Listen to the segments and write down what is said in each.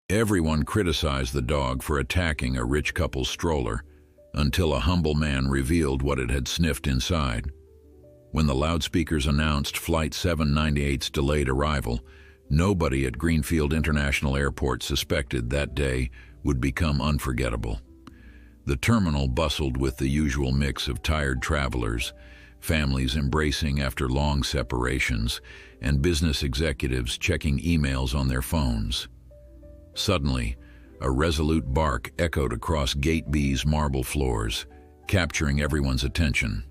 Everyone criticized the dog for attacking a rich couple's stroller until a humble man revealed what it had sniffed inside. When the loudspeakers announced Flight 798's delayed arrival, nobody at Greenfield International Airport suspected that day would become unforgettable. The terminal bustled with the usual mix of tired travelers, families embracing after long separations, and business executives checking emails on their phones. Suddenly, a resolute bark echoed across Gate B's marble floors, capturing everyone's attention.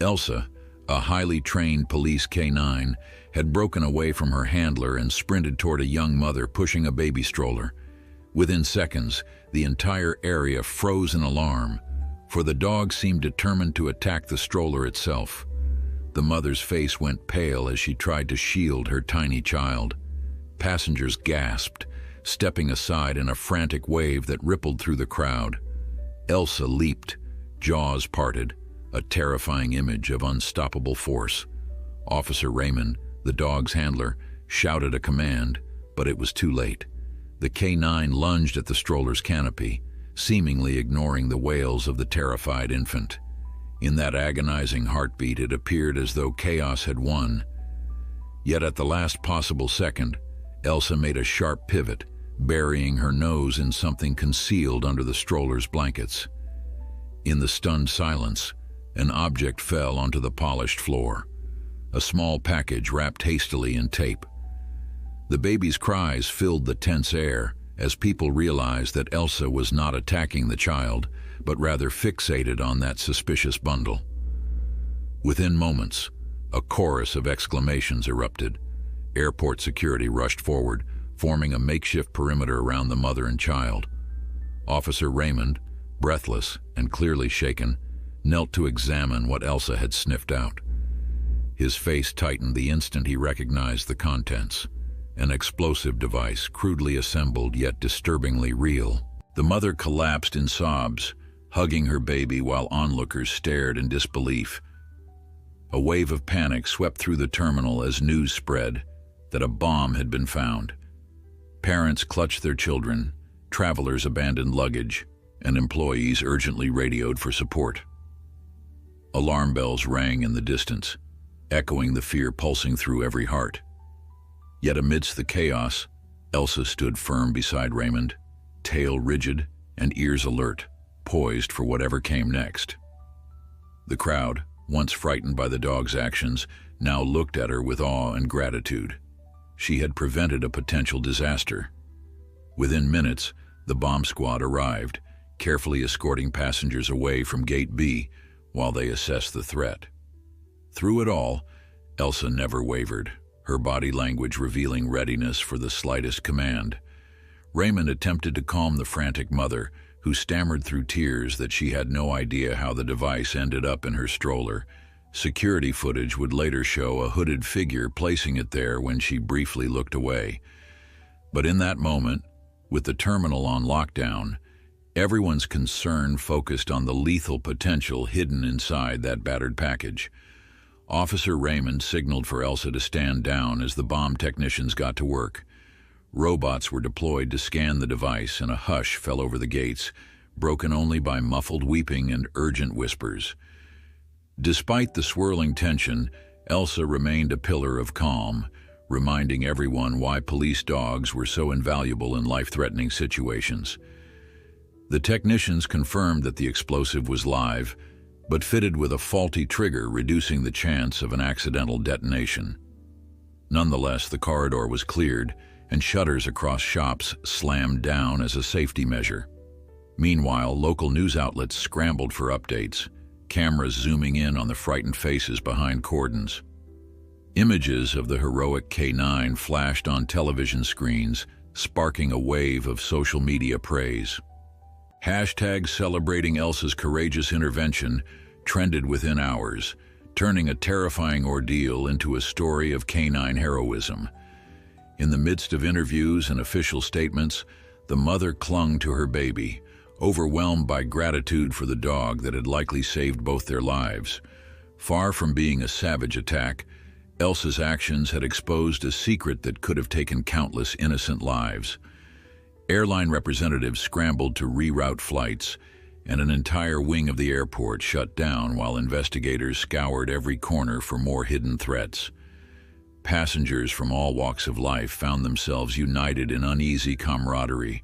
Elsa, a highly trained police K9, had broken away from her handler and sprinted toward a young mother pushing a baby stroller. Within seconds, the entire area froze in alarm, for the dog seemed determined to attack the stroller itself. The mother's face went pale as she tried to shield her tiny child. Passengers gasped, stepping aside in a frantic wave that rippled through the crowd. Elsa leaped, jaws parted, a terrifying image of unstoppable force. Officer Raymond, the dog's handler, shouted a command, but it was too late. The K9 lunged at the stroller's canopy, seemingly ignoring the wails of the terrified infant. In that agonizing heartbeat, it appeared as though chaos had won. Yet at the last possible second, Elsa made a sharp pivot, burying her nose in something concealed under the stroller's blankets. In the stunned silence, an object fell onto the polished floor, a small package wrapped hastily in tape. The baby's cries filled the tense air as people realized that Elsa was not attacking the child, but rather fixated on that suspicious bundle. Within moments, a chorus of exclamations erupted. Airport security rushed forward, forming a makeshift perimeter around the mother and child. Officer Raymond, breathless and clearly shaken, knelt to examine what Elsa had sniffed out. His face tightened the instant he recognized the contents. An explosive device, crudely assembled yet disturbingly real. The mother collapsed in sobs, hugging her baby while onlookers stared in disbelief. A wave of panic swept through the terminal as news spread that a bomb had been found. Parents clutched their children, travelers abandoned luggage, and employees urgently radioed for support. Alarm bells rang in the distance, echoing the fear pulsing through every heart. Yet amidst the chaos, Elsa stood firm beside Raymond, tail rigid and ears alert, poised for whatever came next. The crowd, once frightened by the dog's actions, now looked at her with awe and gratitude. She had prevented a potential disaster. Within minutes, the bomb squad arrived, carefully escorting passengers away from Gate B while they assessed the threat. Through it all, Elsa never wavered, her body language revealing readiness for the slightest command. Raymond attempted to calm the frantic mother, who stammered through tears that she had no idea how the device ended up in her stroller. Security footage would later show a hooded figure placing it there when she briefly looked away. But in that moment, with the terminal on lockdown, everyone's concern focused on the lethal potential hidden inside that battered package. Officer Raymond signaled for Elsa to stand down as the bomb technicians got to work. Robots were deployed to scan the device, and a hush fell over the gates, broken only by muffled weeping and urgent whispers. Despite the swirling tension, Elsa remained a pillar of calm, reminding everyone why police dogs were so invaluable in life-threatening situations. The technicians confirmed that the explosive was live, but fitted with a faulty trigger, reducing the chance of an accidental detonation. Nonetheless, the corridor was cleared, and shutters across shops slammed down as a safety measure. Meanwhile, local news outlets scrambled for updates, cameras zooming in on the frightened faces behind cordons. Images of the heroic K9 flashed on television screens, sparking a wave of social media praise. Hashtags celebrating Elsa's courageous intervention trended within hours, turning a terrifying ordeal into a story of canine heroism. In the midst of interviews and official statements, the mother clung to her baby, overwhelmed by gratitude for the dog that had likely saved both their lives. Far from being a savage attack, Elsa's actions had exposed a secret that could have taken countless innocent lives. Airline representatives scrambled to reroute flights, and an entire wing of the airport shut down while investigators scoured every corner for more hidden threats. Passengers from all walks of life found themselves united in uneasy camaraderie.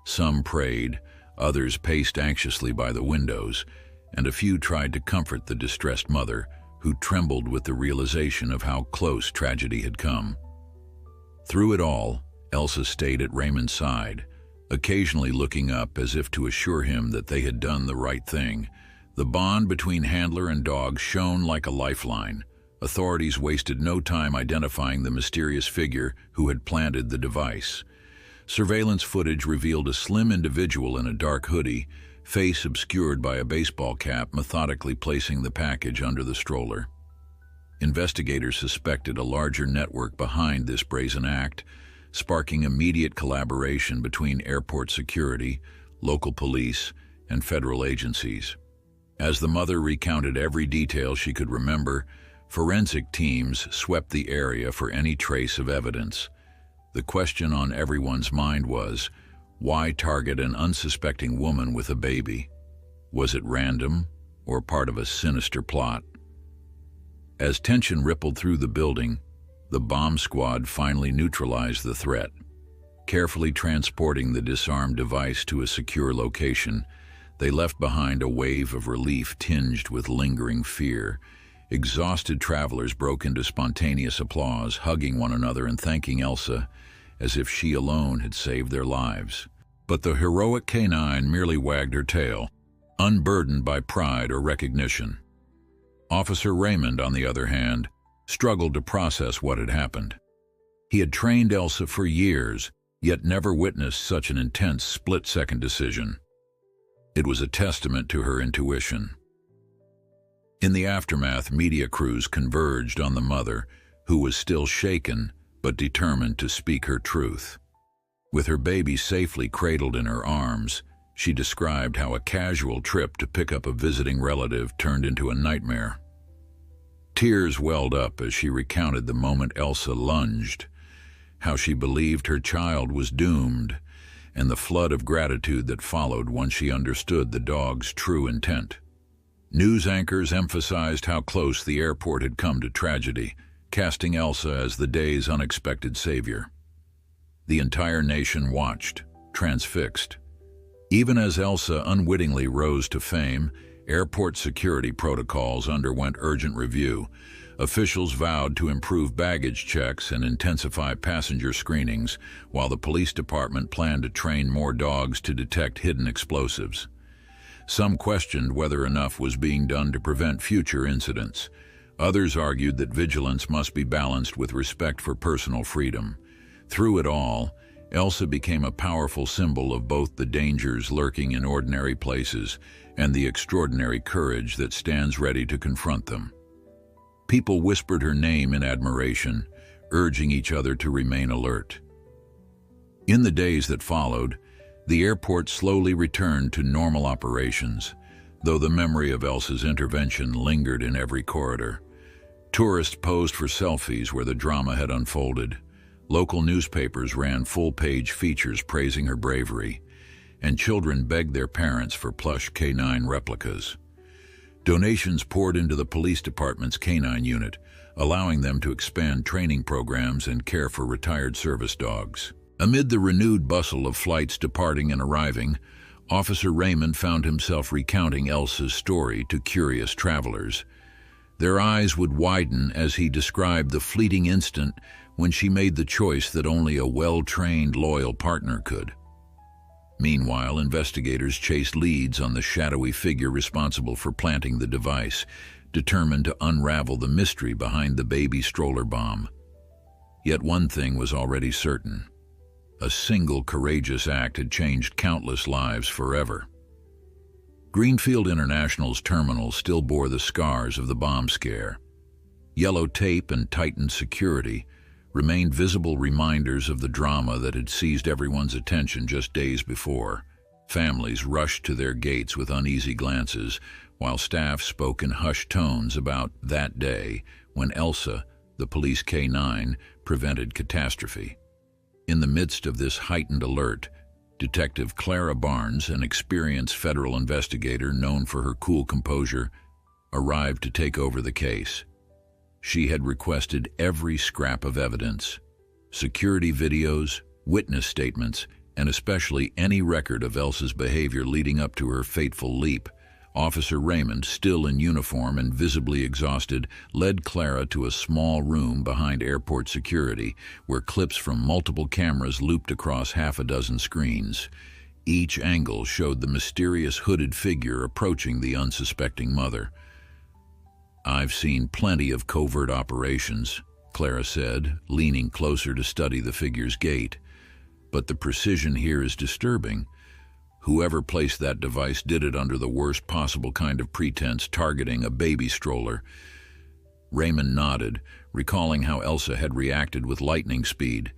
Some prayed, others paced anxiously by the windows, and a few tried to comfort the distressed mother, who trembled with the realization of how close tragedy had come. Through it all, Elsa stayed at Raymond's side, occasionally looking up as if to assure him that they had done the right thing. The bond between handler and dog shone like a lifeline. Authorities wasted no time identifying the mysterious figure who had planted the device. Surveillance footage revealed a slim individual in a dark hoodie, face obscured by a baseball cap, methodically placing the package under the stroller. Investigators suspected a larger network behind this brazen act, sparking immediate collaboration between airport security, local police, and federal agencies. As the mother recounted every detail she could remember, forensic teams swept the area for any trace of evidence. The question on everyone's mind was, why target an unsuspecting woman with a baby? Was it random or part of a sinister plot? As tension rippled through the building, the bomb squad finally neutralized the threat. Carefully transporting the disarmed device to a secure location, they left behind a wave of relief tinged with lingering fear. Exhausted travelers broke into spontaneous applause, hugging one another and thanking Elsa as if she alone had saved their lives. But the heroic canine merely wagged her tail, unburdened by pride or recognition. Officer Raymond, on the other hand, struggled to process what had happened. He had trained Elsa for years, yet never witnessed such an intense split-second decision. It was a testament to her intuition. In the aftermath, media crews converged on the mother, who was still shaken but determined to speak her truth. With her baby safely cradled in her arms, she described how a casual trip to pick up a visiting relative turned into a nightmare. Tears welled up as she recounted the moment Elsa lunged, how she believed her child was doomed, and the flood of gratitude that followed once she understood the dog's true intent. News anchors emphasized how close the airport had come to tragedy, casting Elsa as the day's unexpected savior. The entire nation watched, transfixed. Even as Elsa unwittingly rose to fame, airport security protocols underwent urgent review. Officials vowed to improve baggage checks and intensify passenger screenings, while the police department planned to train more dogs to detect hidden explosives. Some questioned whether enough was being done to prevent future incidents. Others argued that vigilance must be balanced with respect for personal freedom. Through it all, Elsa became a powerful symbol of both the dangers lurking in ordinary places and the extraordinary courage that stands ready to confront them. People whispered her name in admiration, urging each other to remain alert. In the days that followed, the airport slowly returned to normal operations, though the memory of Elsa's intervention lingered in every corridor. Tourists posed for selfies where the drama had unfolded. Local newspapers ran full-page features praising her bravery, and children begged their parents for plush canine replicas. Donations poured into the police department's canine unit, allowing them to expand training programs and care for retired service dogs. Amid the renewed bustle of flights departing and arriving, Officer Raymond found himself recounting Elsa's story to curious travelers. Their eyes would widen as he described the fleeting instant when she made the choice that only a well-trained, loyal partner could. Meanwhile, investigators chased leads on the shadowy figure responsible for planting the device, determined to unravel the mystery behind the baby stroller bomb. Yet one thing was already certain. A single courageous act had changed countless lives forever. Greenfield International's terminal still bore the scars of the bomb scare. Yellow tape and tightened security remained visible reminders of the drama that had seized everyone's attention just days before. Families rushed to their gates with uneasy glances, while staff spoke in hushed tones about that day when Elsa, the police K9, prevented catastrophe. In the midst of this heightened alert, Detective Clara Barnes, an experienced federal investigator known for her cool composure, arrived to take over the case. She had requested every scrap of evidence, security videos, witness statements, and especially any record of Elsa's behavior leading up to her fateful leap. Officer Raymond, still in uniform and visibly exhausted, led Clara to a small room behind airport security where clips from multiple cameras looped across half a dozen screens. Each angle showed the mysterious hooded figure approaching the unsuspecting mother. "I've seen plenty of covert operations," Clara said, leaning closer to study the figure's gait. "But the precision here is disturbing. Whoever placed that device did it under the worst possible kind of pretense, targeting a baby stroller." Raymond nodded, recalling how Elsa had reacted with lightning speed.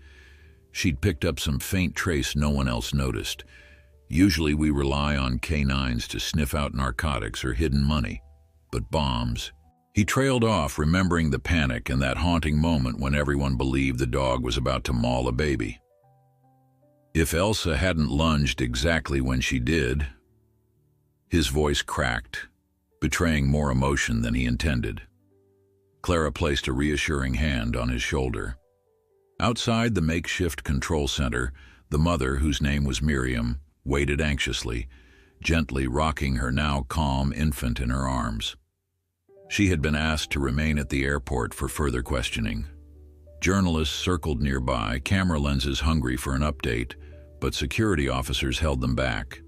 She'd picked up some faint trace no one else noticed. "Usually we rely on canines to sniff out narcotics or hidden money, but bombs..." He trailed off, remembering the panic and that haunting moment when everyone believed the dog was about to maul a baby. If Elsa hadn't lunged exactly when she did... His voice cracked, betraying more emotion than he intended. Clara placed a reassuring hand on his shoulder. Outside the makeshift control center, the mother, whose name was Miriam, waited anxiously, gently rocking her now calm infant in her arms. She had been asked to remain at the airport for further questioning. Journalists circled nearby, camera lenses hungry for an update, but security officers held them back.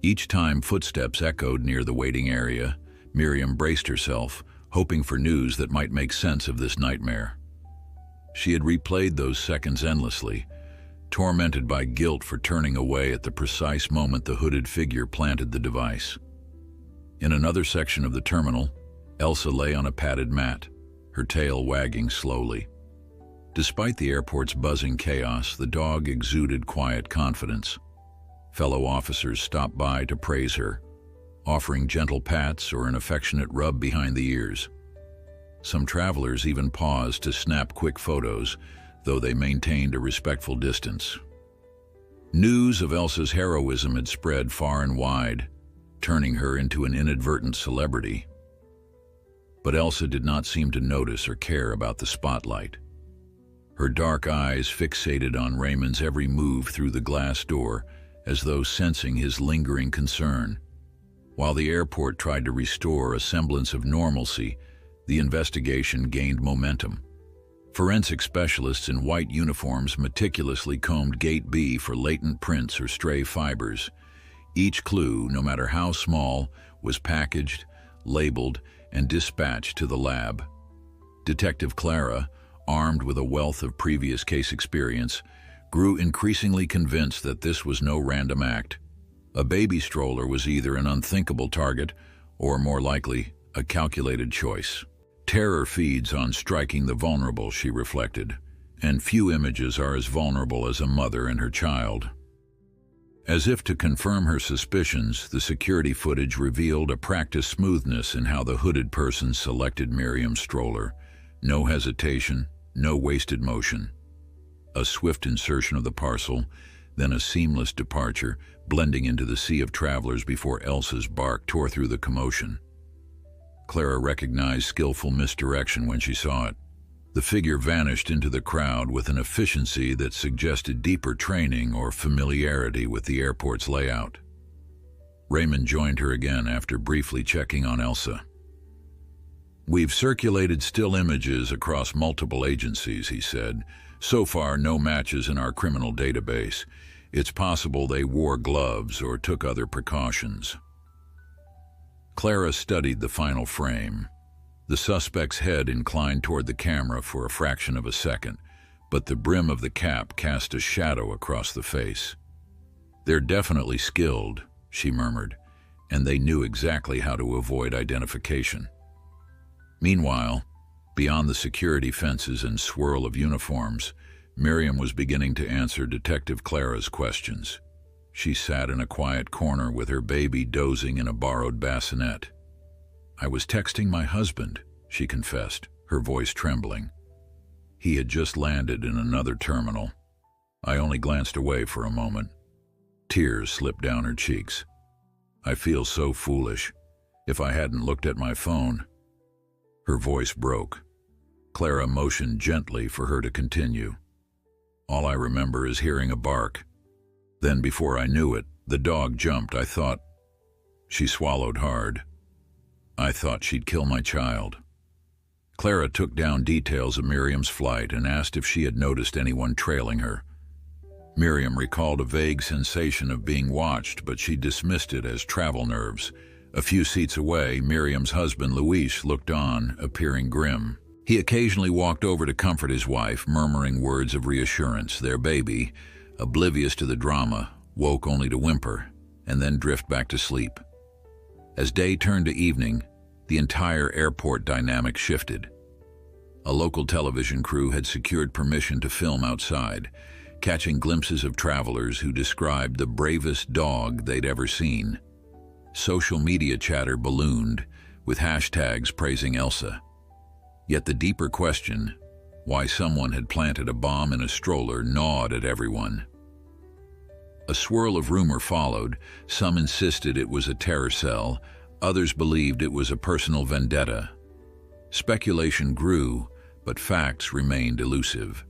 Each time footsteps echoed near the waiting area, Miriam braced herself, hoping for news that might make sense of this nightmare. She had replayed those seconds endlessly, tormented by guilt for turning away at the precise moment the hooded figure planted the device. In another section of the terminal, Elsa lay on a padded mat, her tail wagging slowly. Despite the airport's buzzing chaos, the dog exuded quiet confidence. Fellow officers stopped by to praise her, offering gentle pats or an affectionate rub behind the ears. Some travelers even paused to snap quick photos, though they maintained a respectful distance. News of Elsa's heroism had spread far and wide, turning her into an inadvertent celebrity. But Elsa did not seem to notice or care about the spotlight. Her dark eyes fixated on Raymond's every move through the glass door, as though sensing his lingering concern. While the airport tried to restore a semblance of normalcy, the investigation gained momentum. Forensic specialists in white uniforms meticulously combed Gate B for latent prints or stray fibers. Each clue, no matter how small, was packaged, labeled, and dispatched to the lab. Detective Clara, armed with a wealth of previous case experience, grew increasingly convinced that this was no random act. A baby stroller was either an unthinkable target or, more likely, a calculated choice. Terror feeds on striking the vulnerable, she reflected, and few images are as vulnerable as a mother and her child. As if to confirm her suspicions, the security footage revealed a practiced smoothness in how the hooded person selected Miriam's stroller. No hesitation, no wasted motion. A swift insertion of the parcel, then a seamless departure, blending into the sea of travelers before Elsa's bark tore through the commotion. Clara recognized skillful misdirection when she saw it. The figure vanished into the crowd with an efficiency that suggested deeper training or familiarity with the airport's layout. Raymond joined her again after briefly checking on Elsa. "We've circulated still images across multiple agencies," he said. "So far, no matches in our criminal database. It's possible they wore gloves or took other precautions." Clara studied the final frame. The suspect's head inclined toward the camera for a fraction of a second, but the brim of the cap cast a shadow across the face. "They're definitely skilled," she murmured, "and they knew exactly how to avoid identification." Meanwhile, beyond the security fences and swirl of uniforms, Miriam was beginning to answer Detective Clara's questions. She sat in a quiet corner with her baby dozing in a borrowed bassinet. "I was texting my husband," she confessed, her voice trembling. "He had just landed in another terminal. I only glanced away for a moment, Tears slipped down her cheeks. I feel so foolish. If I hadn't looked at my phone. Her voice broke. Clara motioned gently for her to continue. All I remember is hearing a bark. Then before I knew it, the dog jumped. I thought. She swallowed hard. I thought she'd kill my child. Clara took down details of Miriam's flight and asked if she had noticed anyone trailing her. Miriam recalled a vague sensation of being watched, but she dismissed it as travel nerves. A few seats away, Miriam's husband, Luis, looked on, appearing grim. He occasionally walked over to comfort his wife, murmuring words of reassurance. Their baby, oblivious to the drama, woke only to whimper, and then drift back to sleep. As day turned to evening, the entire airport dynamic shifted. A local television crew had secured permission to film outside, catching glimpses of travelers who described the bravest dog they'd ever seen. Social media chatter ballooned, with hashtags praising Elsa. Yet the deeper question, why someone had planted a bomb in a stroller, gnawed at everyone. A swirl of rumor followed. Some insisted it was a terror cell, others believed it was a personal vendetta. Speculation grew, but facts remained elusive.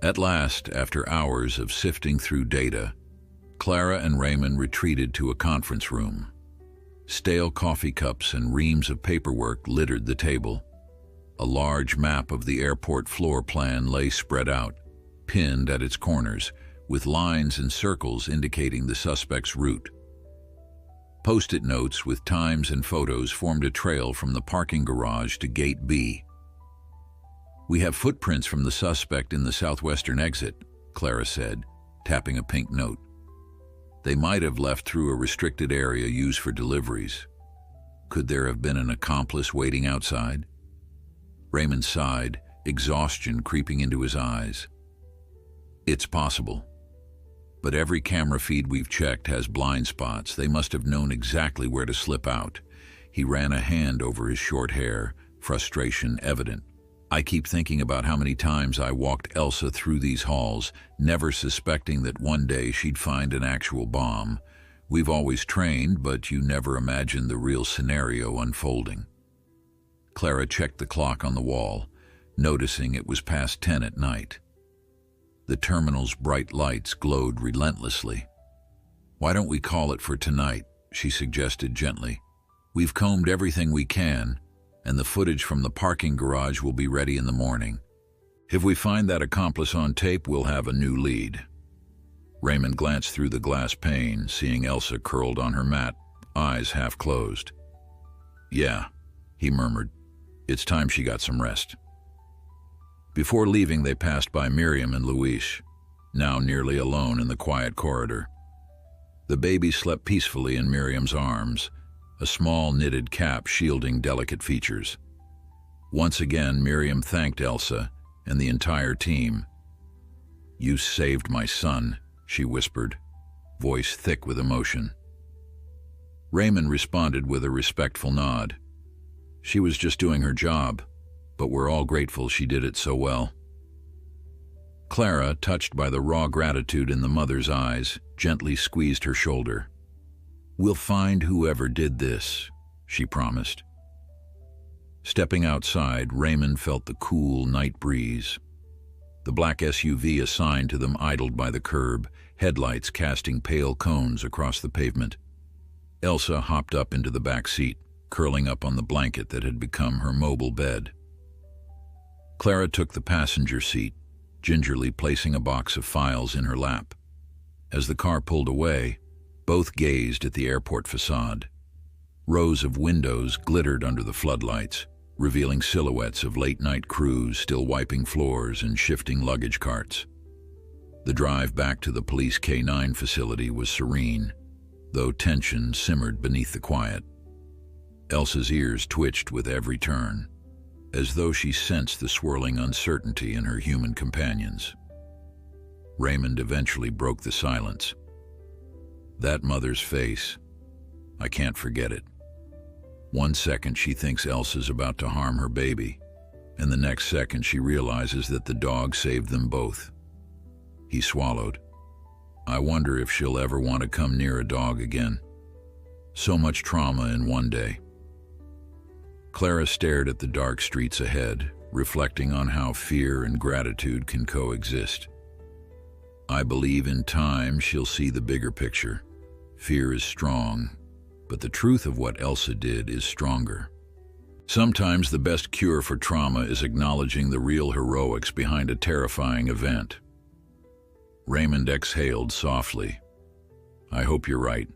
At last, after hours of sifting through data, Clara and Raymond retreated to a conference room. Stale coffee cups and reams of paperwork littered the table. A large map of the airport floor plan lay spread out, pinned at its corners, with lines and circles indicating the suspect's route. Post-it notes with times and photos formed a trail from the parking garage to Gate B. "We have footprints from the suspect in the southwestern exit," Clara said, tapping a pink note. "They might have left through a restricted area used for deliveries. Could there have been an accomplice waiting outside?" Raymond sighed, exhaustion creeping into his eyes. "It's possible. But every camera feed we've checked has blind spots. They must have known exactly where to slip out." He ran a hand over his short hair, frustration evident. "I keep thinking about how many times I walked Elsa through these halls, never suspecting that one day she'd find an actual bomb. We've always trained, but you never imagined the real scenario unfolding." Clara checked the clock on the wall, noticing it was past 10 at night. The terminal's bright lights glowed relentlessly. "Why don't we call it for tonight?" she suggested gently. "We've combed everything we can, and the footage from the parking garage will be ready in the morning. If we find that accomplice on tape, we'll have a new lead." Raymond glanced through the glass pane, seeing Elsa curled on her mat, eyes half closed. "Yeah," he murmured. "It's time she got some rest." Before leaving, they passed by Miriam and Luis, now nearly alone in the quiet corridor. The baby slept peacefully in Miriam's arms, a small knitted cap shielding delicate features. Once again, Miriam thanked Elsa and the entire team. "You saved my son," she whispered, voice thick with emotion. Raymond responded with a respectful nod. "She was just doing her job, but we're all grateful she did it so well." Clara, touched by the raw gratitude in the mother's eyes, gently squeezed her shoulder. "We'll find whoever did this," she promised. Stepping outside, Raymond felt the cool night breeze. The black SUV assigned to them idled by the curb, headlights casting pale cones across the pavement. Elsa hopped up into the back seat, curling up on the blanket that had become her mobile bed. Clara took the passenger seat, gingerly placing a box of files in her lap. As the car pulled away, both gazed at the airport facade. Rows of windows glittered under the floodlights, revealing silhouettes of late-night crews still wiping floors and shifting luggage carts. The drive back to the police K-9 facility was serene, though tension simmered beneath the quiet. Elsa's ears twitched with every turn, as though she sensed the swirling uncertainty in her human companions. Raymond eventually broke the silence. "That mother's face, I can't forget it. One second she thinks Elsa's about to harm her baby, and the next second she realizes that the dog saved them both." He swallowed. I wonder if she'll ever want to come near a dog again. So much trauma in one day. Clara stared at the dark streets ahead, reflecting on how fear and gratitude can coexist. I believe in time she'll see the bigger picture. Fear is strong, but the truth of what Elsa did is stronger. Sometimes the best cure for trauma is acknowledging the real heroics behind a terrifying event. Raymond exhaled softly. I hope you're right.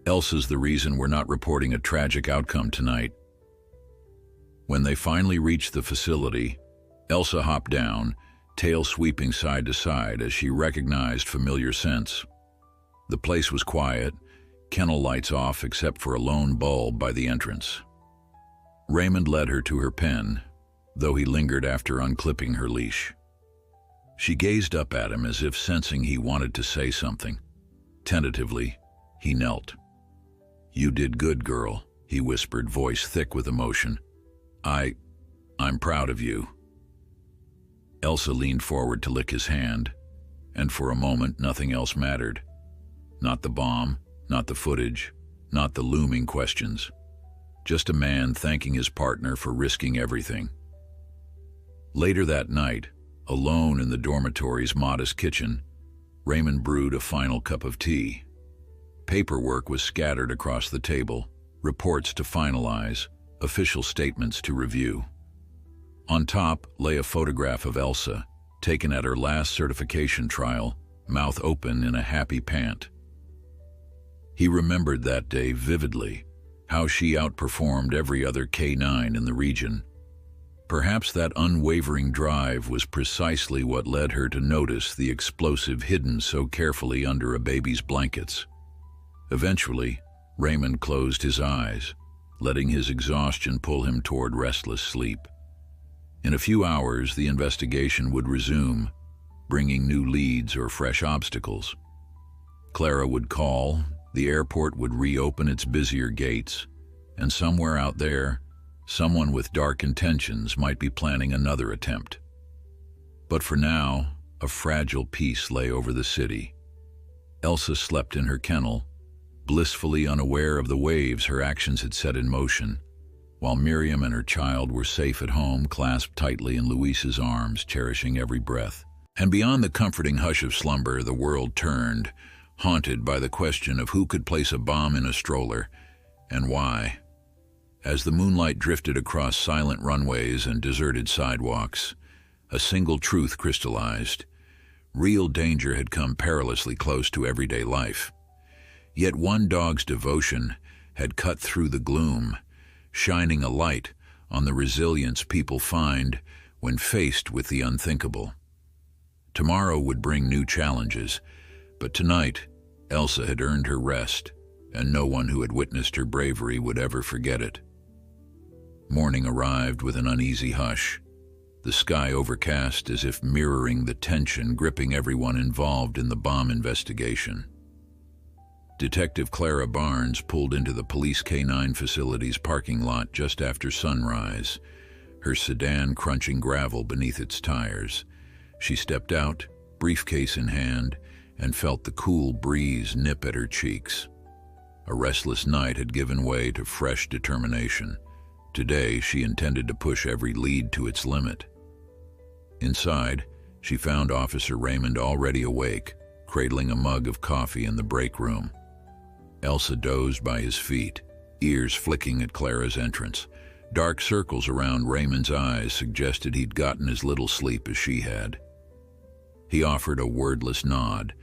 Elsa's the reason we're not reporting a tragic outcome tonight. When they finally reached the facility, Elsa hopped down, tail sweeping side to side as she recognized familiar scents. The place was quiet, kennel lights off except for a lone bulb by the entrance. Raymond led her to her pen, though he lingered after unclipping her leash. She gazed up at him as if sensing he wanted to say something. Tentatively, he knelt. You did good, girl, he whispered, voice thick with emotion. I'm proud of you. Elsa leaned forward to lick his hand, and for a moment nothing else mattered. Not the bomb, not the footage, not the looming questions. Just a man thanking his partner for risking everything. Later that night, alone in the dormitory's modest kitchen, Raymond brewed a final cup of tea. Paperwork was scattered across the table, reports to finalize, official statements to review. On top lay a photograph of Elsa, taken at her last certification trial, mouth open in a happy pant. He remembered that day vividly, how she outperformed every other K9 in the region. Perhaps that unwavering drive was precisely what led her to notice the explosive hidden so carefully under a baby's blankets. Eventually, Raymond closed his eyes, letting his exhaustion pull him toward restless sleep. In a few hours, the investigation would resume, bringing new leads or fresh obstacles. Clara would call, the airport would reopen its busier gates, and somewhere out there, someone with dark intentions might be planning another attempt. But for now, a fragile peace lay over the city. Elsa slept in her kennel, blissfully unaware of the waves her actions had set in motion, while Miriam and her child were safe at home, clasped tightly in Luis's arms, cherishing every breath. And beyond the comforting hush of slumber, the world turned, haunted by the question of who could place a bomb in a stroller, and why. As the moonlight drifted across silent runways and deserted sidewalks, a single truth crystallized. Real danger had come perilously close to everyday life. Yet one dog's devotion had cut through the gloom, shining a light on the resilience people find when faced with the unthinkable. Tomorrow would bring new challenges, but tonight, Elsa had earned her rest, and no one who had witnessed her bravery would ever forget it. Morning arrived with an uneasy hush, the sky overcast as if mirroring the tension gripping everyone involved in the bomb investigation. Detective Clara Barnes pulled into the police K9 facility's parking lot just after sunrise, her sedan crunching gravel beneath its tires. She stepped out, briefcase in hand, and felt the cool breeze nip at her cheeks. A restless night had given way to fresh determination. Today, she intended to push every lead to its limit. Inside, she found Officer Raymond already awake, cradling a mug of coffee in the break room. Elsa dozed by his feet, ears flicking at Clara's entrance. Dark circles around Raymond's eyes suggested he'd gotten as little sleep as she had. He offered a wordless nod,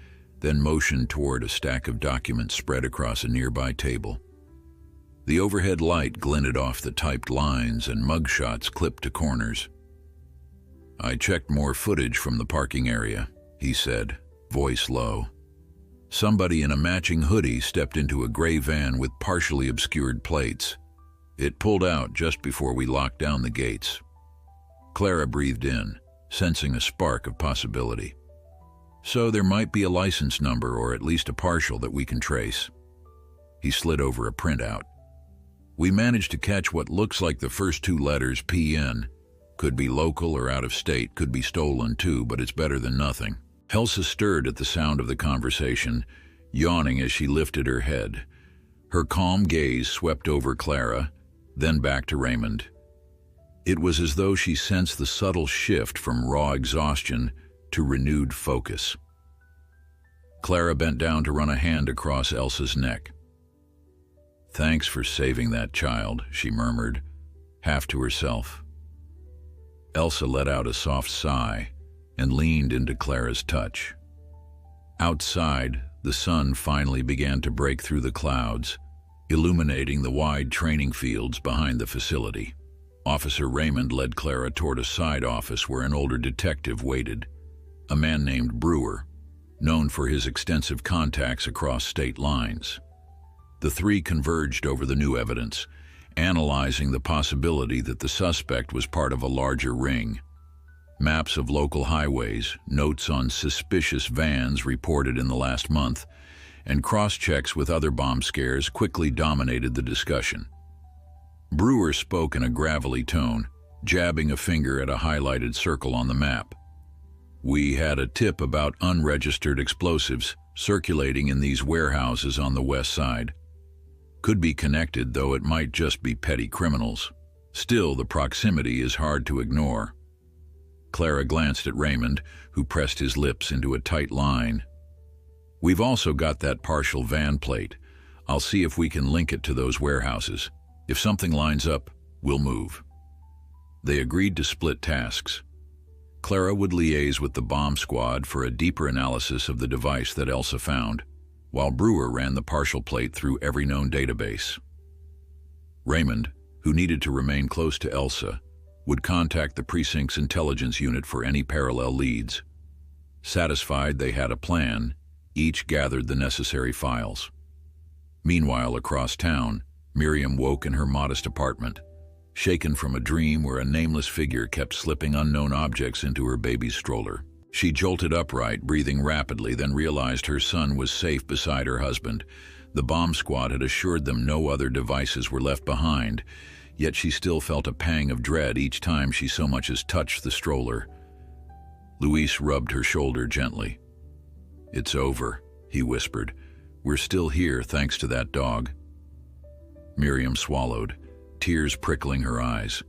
then motioned toward a stack of documents spread across a nearby table. The overhead light glinted off the typed lines and mugshots clipped to corners. I checked more footage from the parking area, he said, voice low. Somebody in a matching hoodie stepped into a gray van with partially obscured plates. It pulled out just before we locked down the gates. Clara breathed in, sensing a spark of possibility. So there might be a license number or at least a partial that we can trace. He slid over a printout. We managed to catch what looks like the first two letters, PN. Could be local or out of state, could be stolen too, but it's better than nothing. Elsa stirred at the sound of the conversation, yawning as she lifted her head. Her calm gaze swept over Clara, then back to Raymond. It was as though she sensed the subtle shift from raw exhaustion to renewed focus. Clara bent down to run a hand across Elsa's neck. "Thanks for saving that child," she murmured, half to herself. Elsa let out a soft sigh and leaned into Clara's touch. Outside, the sun finally began to break through the clouds, illuminating the wide training fields behind the facility. Officer Raymond led Clara toward a side office where an older detective waited, a man named Brewer, known for his extensive contacts across state lines. The three converged over the new evidence, analyzing the possibility that the suspect was part of a larger ring. Maps of local highways, notes on suspicious vans reported in the last month, and cross-checks with other bomb scares quickly dominated the discussion. Brewer spoke in a gravelly tone, jabbing a finger at a highlighted circle on the map. "We had a tip about unregistered explosives circulating in these warehouses on the west side. Could be connected, though it might just be petty criminals. Still, the proximity is hard to ignore." Clara glanced at Raymond, who pressed his lips into a tight line. "We've also got that partial van plate. I'll see if we can link it to those warehouses. If something lines up, we'll move." They agreed to split tasks. Clara would liaise with the bomb squad for a deeper analysis of the device that Elsa found, while Brewer ran the partial plate through every known database. Raymond, who needed to remain close to Elsa, would contact the precinct's intelligence unit for any parallel leads. Satisfied they had a plan, each gathered the necessary files. Meanwhile, across town, Miriam woke in her modest apartment, shaken from a dream where a nameless figure kept slipping unknown objects into her baby's stroller. She jolted upright, breathing rapidly, then realized her son was safe beside her husband. The bomb squad had assured them no other devices were left behind, yet she still felt a pang of dread each time she so much as touched the stroller. Luis rubbed her shoulder gently. "It's over," he whispered. "We're still here thanks to that dog." Miriam swallowed, tears prickling her eyes.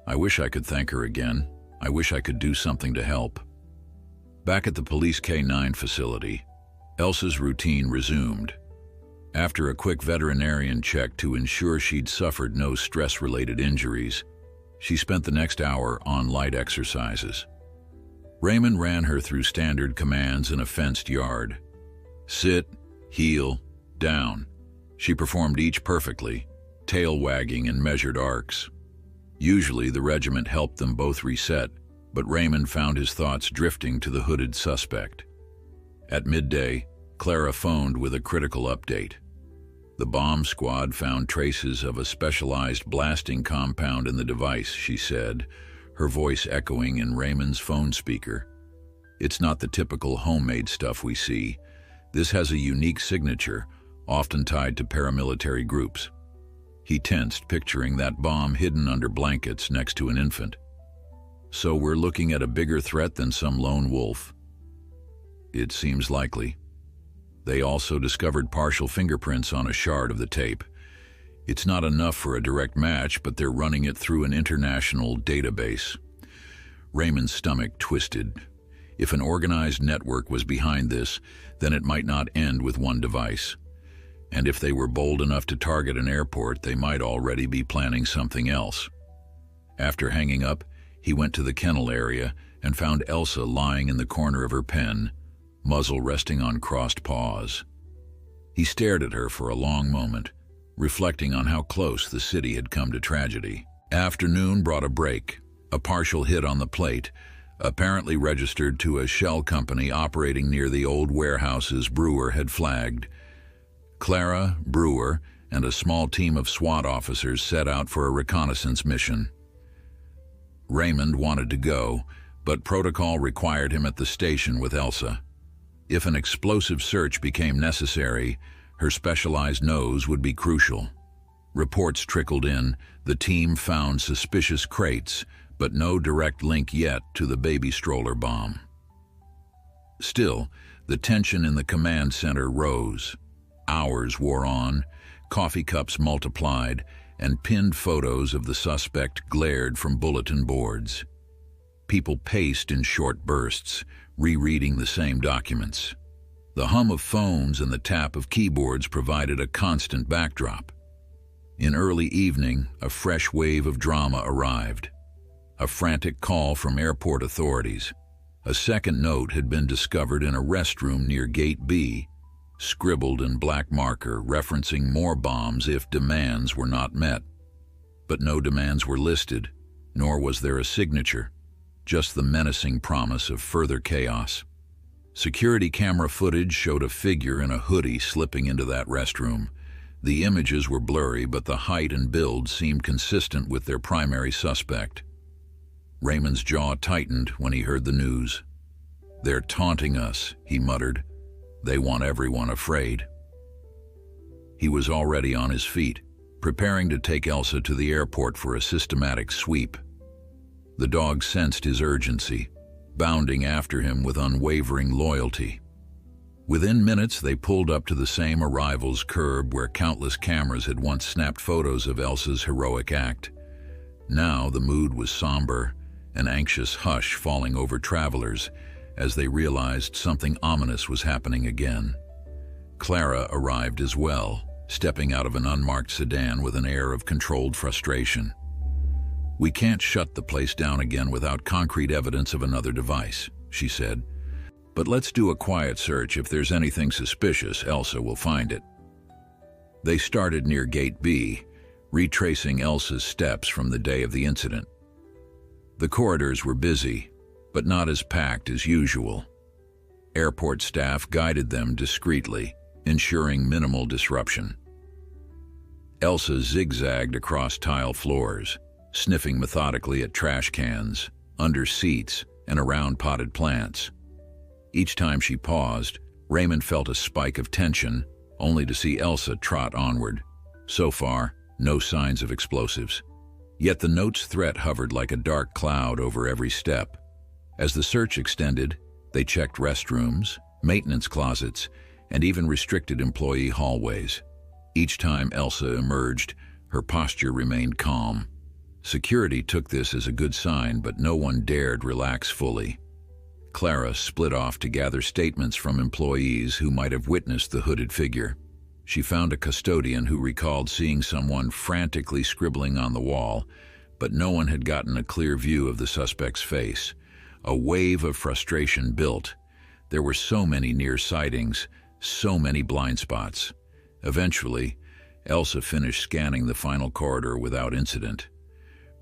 "I wish I could thank her again. I wish I could do something to help." Back at the police K9 facility, Elsa's routine resumed. After a quick veterinarian check to ensure she'd suffered no stress-related injuries, she spent the next hour on light exercises. Raymond ran her through standard commands in a fenced yard. Sit, heel, down. She performed each perfectly, tail wagging in measured arcs. Usually the regiment helped them both reset, but Raymond found his thoughts drifting to the hooded suspect. At midday, Clara phoned with a critical update. The bomb squad found traces of a specialized blasting compound in the device, she said, her voice echoing in Raymond's phone speaker. "It's not the typical homemade stuff we see. This has a unique signature, often tied to paramilitary groups." He tensed, picturing that bomb hidden under blankets next to an infant. "So we're looking at a bigger threat than some lone wolf?" "It seems likely." They also discovered partial fingerprints on a shard of the tape. It's not enough for a direct match, but they're running it through an international database. Raymond's stomach twisted. If an organized network was behind this, then it might not end with one device. And if they were bold enough to target an airport, they might already be planning something else. After hanging up, he went to the kennel area and found Elsa lying in the corner of her pen, muzzle resting on crossed paws. He stared at her for a long moment, reflecting on how close the city had come to tragedy. Afternoon brought a break, a partial hit on the plate, apparently registered to a shell company operating near the old warehouses Brewer had flagged. Clara, Brewer, and a small team of SWAT officers set out for a reconnaissance mission. Raymond wanted to go, but protocol required him at the station with Elsa. If an explosive search became necessary, her specialized nose would be crucial. Reports trickled in. The team found suspicious crates, but no direct link yet to the baby stroller bomb. Still, the tension in the command center rose. Hours wore on, coffee cups multiplied, and pinned photos of the suspect glared from bulletin boards. People paced in short bursts, rereading the same documents. The hum of phones and the tap of keyboards provided a constant backdrop. In early evening, a fresh wave of drama arrived. A frantic call from airport authorities. A second note had been discovered in a restroom near Gate B, scribbled in black marker referencing more bombs if demands were not met. But no demands were listed, nor was there a signature, just the menacing promise of further chaos. Security camera footage showed a figure in a hoodie slipping into that restroom. The images were blurry, but the height and build seemed consistent with their primary suspect. Raymond's jaw tightened when he heard the news. "They're taunting us," he muttered. "They want everyone afraid." He was already on his feet, preparing to take Elsa to the airport for a systematic sweep. The dog sensed his urgency, bounding after him with unwavering loyalty. Within minutes, they pulled up to the same arrivals curb where countless cameras had once snapped photos of Elsa's heroic act. Now the mood was somber, an anxious hush falling over travelers as they realized something ominous was happening again. Clara arrived as well, stepping out of an unmarked sedan with an air of controlled frustration. "We can't shut the place down again without concrete evidence of another device," she said. "But let's do a quiet search. If there's anything suspicious, Elsa will find it." They started near Gate B, retracing Elsa's steps from the day of the incident. The corridors were busy, but not as packed as usual. Airport staff guided them discreetly, ensuring minimal disruption. Elsa zigzagged across tile floors, sniffing methodically at trash cans, under seats, and around potted plants. Each time she paused, Raymond felt a spike of tension, only to see Elsa trot onward. So far, no signs of explosives. Yet the note's threat hovered like a dark cloud over every step. As the search extended, they checked restrooms, maintenance closets, and even restricted employee hallways. Each time Elsa emerged, her posture remained calm. Security took this as a good sign, but no one dared relax fully. Clara split off to gather statements from employees who might have witnessed the hooded figure. She found a custodian who recalled seeing someone frantically scribbling on the wall, but no one had gotten a clear view of the suspect's face. A wave of frustration built. There were so many near sightings, so many blind spots. Eventually, Elsa finished scanning the final corridor without incident.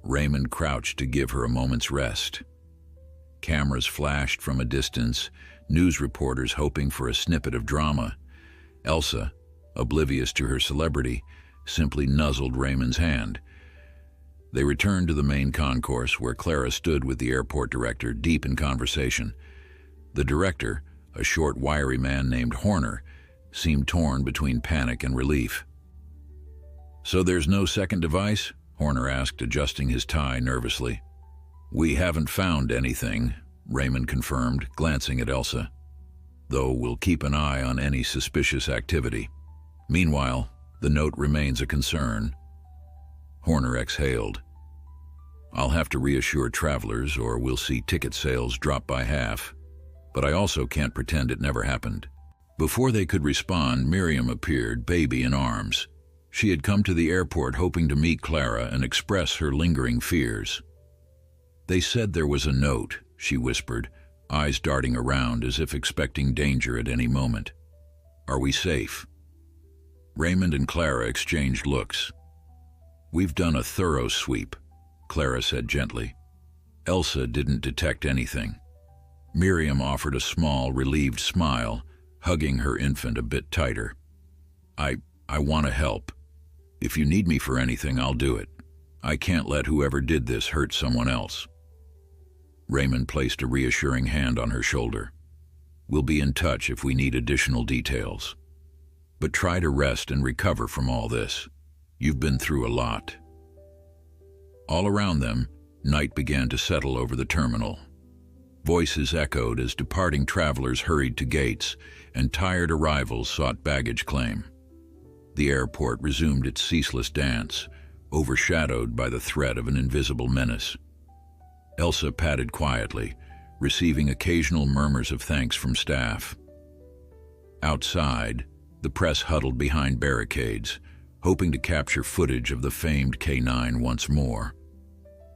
Raymond crouched to give her a moment's rest. Cameras flashed from a distance, news reporters hoping for a snippet of drama. Elsa, oblivious to her celebrity, simply nuzzled Raymond's hand. They returned to the main concourse where Clara stood with the airport director, deep in conversation. The director, a short, wiry man named Horner, seemed torn between panic and relief. "So there's no second device?" Horner asked, adjusting his tie nervously. "We haven't found anything," Raymond confirmed, glancing at Elsa. "Though we'll keep an eye on any suspicious activity. Meanwhile, the note remains a concern." Horner exhaled. "I'll have to reassure travelers or we'll see ticket sales drop by half. But I also can't pretend it never happened." Before they could respond, Miriam appeared, baby in arms. She had come to the airport hoping to meet Clara and express her lingering fears. "They said there was a note," she whispered, eyes darting around as if expecting danger at any moment. "Are we safe?" Raymond and Clara exchanged looks. "We've done a thorough sweep," Clara said gently. Elsa didn't detect anything. Miriam offered a small, relieved smile, hugging her infant a bit tighter. I want to help. If you need me for anything, I'll do it. I can't let whoever did this hurt someone else." Raymond placed a reassuring hand on her shoulder. "We'll be in touch if we need additional details. But try to rest and recover from all this. You've been through a lot." All around them, night began to settle over the terminal. Voices echoed as departing travelers hurried to gates, and tired arrivals sought baggage claim. The airport resumed its ceaseless dance, overshadowed by the threat of an invisible menace. Elsa padded quietly, receiving occasional murmurs of thanks from staff. Outside, the press huddled behind barricades, hoping to capture footage of the famed K9 once more.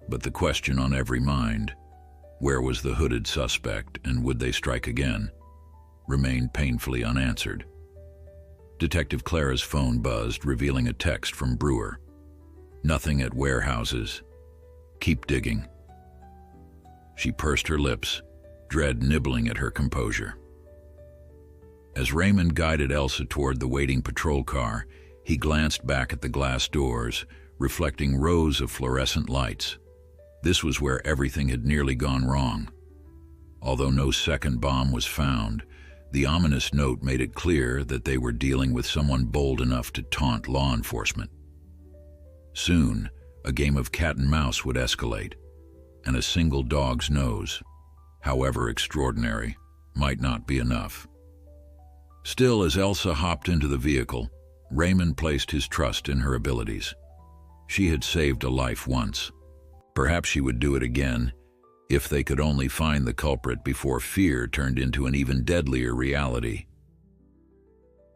But the question on every mind, where was the hooded suspect and would they strike again, remained painfully unanswered. Detective Clara's phone buzzed, revealing a text from Brewer. "Nothing at warehouses. Keep digging." She pursed her lips, dread nibbling at her composure. As Raymond guided Elsa toward the waiting patrol car, he glanced back at the glass doors, reflecting rows of fluorescent lights. This was where everything had nearly gone wrong. Although no second bomb was found, the ominous note made it clear that they were dealing with someone bold enough to taunt law enforcement. Soon, a game of cat and mouse would escalate, and a single dog's nose, however extraordinary, might not be enough. Still, as Elsa hopped into the vehicle, Raymond placed his trust in her abilities. She had saved a life once. Perhaps she would do it again, if they could only find the culprit before fear turned into an even deadlier reality.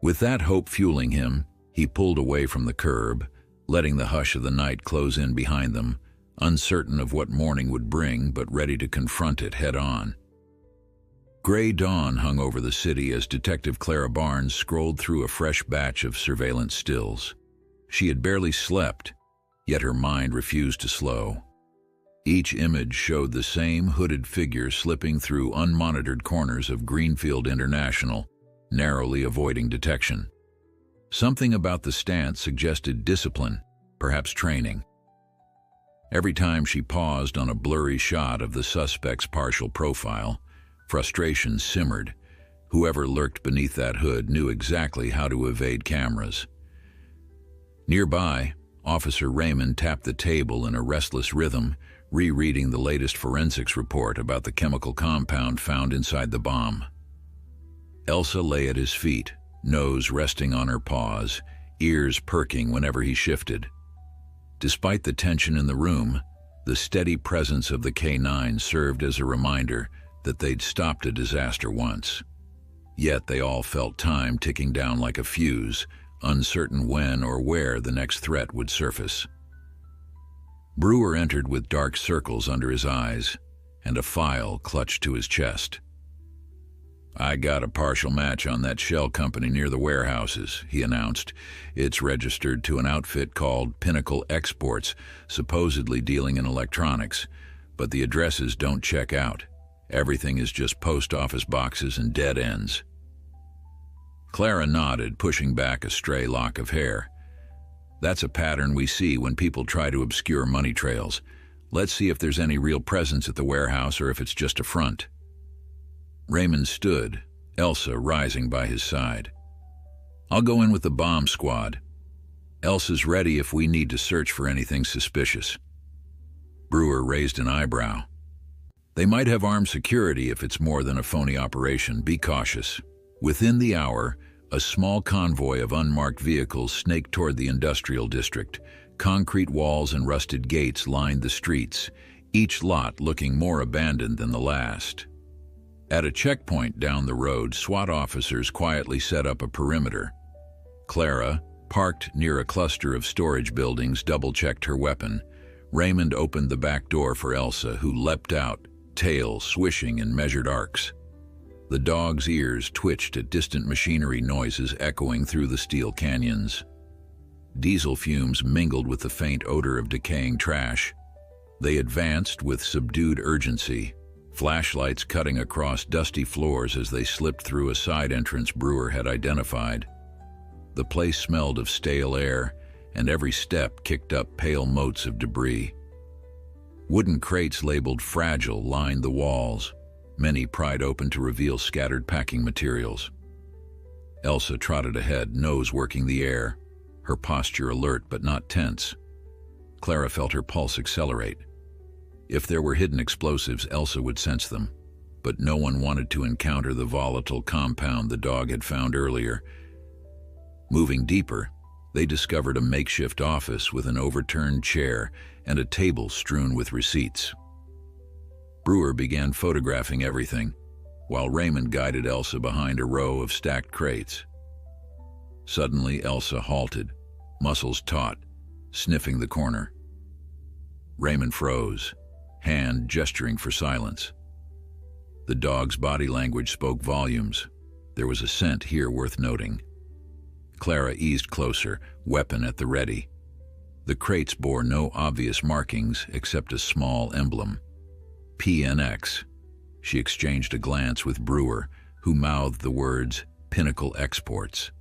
With that hope fueling him, he pulled away from the curb, letting the hush of the night close in behind them, uncertain of what morning would bring, but ready to confront it head-on. Gray dawn hung over the city as Detective Clara Barnes scrolled through a fresh batch of surveillance stills. She had barely slept, yet her mind refused to slow. Each image showed the same hooded figure slipping through unmonitored corners of Greenfield International, narrowly avoiding detection. Something about the stance suggested discipline, perhaps training. Every time she paused on a blurry shot of the suspect's partial profile, frustration simmered. Whoever lurked beneath that hood knew exactly how to evade cameras. Nearby, Officer Raymond tapped the table in a restless rhythm, rereading the latest forensics report about the chemical compound found inside the bomb. Elsa lay at his feet, nose resting on her paws, ears perking whenever he shifted. Despite the tension in the room, the steady presence of the K9 served as a reminder that they'd stopped a disaster once. Yet they all felt time ticking down like a fuse, uncertain when or where the next threat would surface. Brewer entered with dark circles under his eyes and a file clutched to his chest. "I got a partial match on that shell company near the warehouses," he announced. "It's registered to an outfit called Pinnacle Exports, supposedly dealing in electronics, but the addresses don't check out. Everything is just post office boxes and dead ends." Clara nodded, pushing back a stray lock of hair. "That's a pattern we see when people try to obscure money trails. Let's see if there's any real presence at the warehouse or if it's just a front." Raymond stood, Elsa rising by his side. "I'll go in with the bomb squad. Elsa's ready if we need to search for anything suspicious." Brewer raised an eyebrow. "They might have armed security if it's more than a phony operation. Be cautious." Within the hour, a small convoy of unmarked vehicles snaked toward the industrial district. Concrete walls and rusted gates lined the streets, each lot looking more abandoned than the last. At a checkpoint down the road, SWAT officers quietly set up a perimeter. Clara, parked near a cluster of storage buildings, double-checked her weapon. Raymond opened the back door for Elsa, who leapt out, tail swishing in measured arcs. The dog's ears twitched at distant machinery noises echoing through the steel canyons. Diesel fumes mingled with the faint odor of decaying trash. They advanced with subdued urgency, flashlights cutting across dusty floors as they slipped through a side entrance Brewer had identified. The place smelled of stale air, and every step kicked up pale motes of debris. Wooden crates labeled fragile lined the walls, many pried open to reveal scattered packing materials. Elsa trotted ahead, nose working the air, her posture alert but not tense. Clara felt her pulse accelerate. If there were hidden explosives, Elsa would sense them. but no one wanted to encounter the volatile compound the dog had found earlier. Moving deeper, they discovered a makeshift office with an overturned chair and a table strewn with receipts. Brewer began photographing everything, while Raymond guided Elsa behind a row of stacked crates. Suddenly, Elsa halted, muscles taut, sniffing the corner. Raymond froze, hand gesturing for silence. The dog's body language spoke volumes. There was a scent here worth noting. Clara eased closer, weapon at the ready. The crates bore no obvious markings except a small emblem. PNX. She exchanged a glance with Brewer, who mouthed the words, Pinnacle Exports.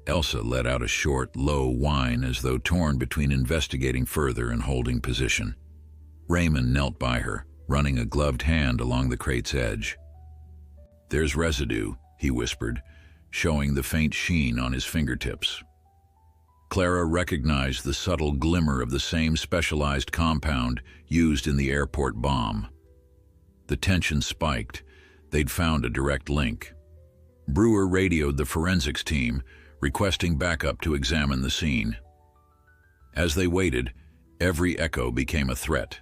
Elsa let out a short, low whine as though torn between investigating further and holding position. Raymond knelt by her, running a gloved hand along the crate's edge. "There's residue," he whispered, showing the faint sheen on his fingertips. Clara recognized the subtle glimmer of the same specialized compound used in the airport bomb. The tension spiked. They'd found a direct link. Brewer radioed the forensics team, requesting backup to examine the scene. As they waited, every echo became a threat.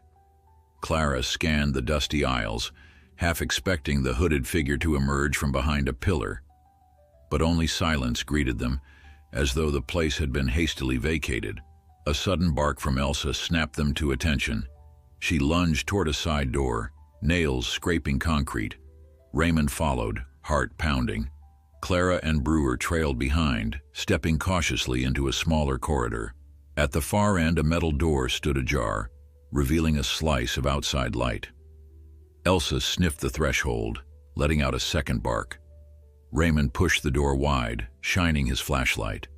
Clara scanned the dusty aisles, half expecting the hooded figure to emerge from behind a pillar. But only silence greeted them, as though the place had been hastily vacated. A sudden bark from Elsa snapped them to attention. She lunged toward a side door, nails scraping concrete. Raymond followed, heart pounding. Clara and Brewer trailed behind, stepping cautiously into a smaller corridor. At the far end, a metal door stood ajar, revealing a slice of outside light. Elsa sniffed the threshold, letting out a second bark. Raymond pushed the door wide, shining his flashlight.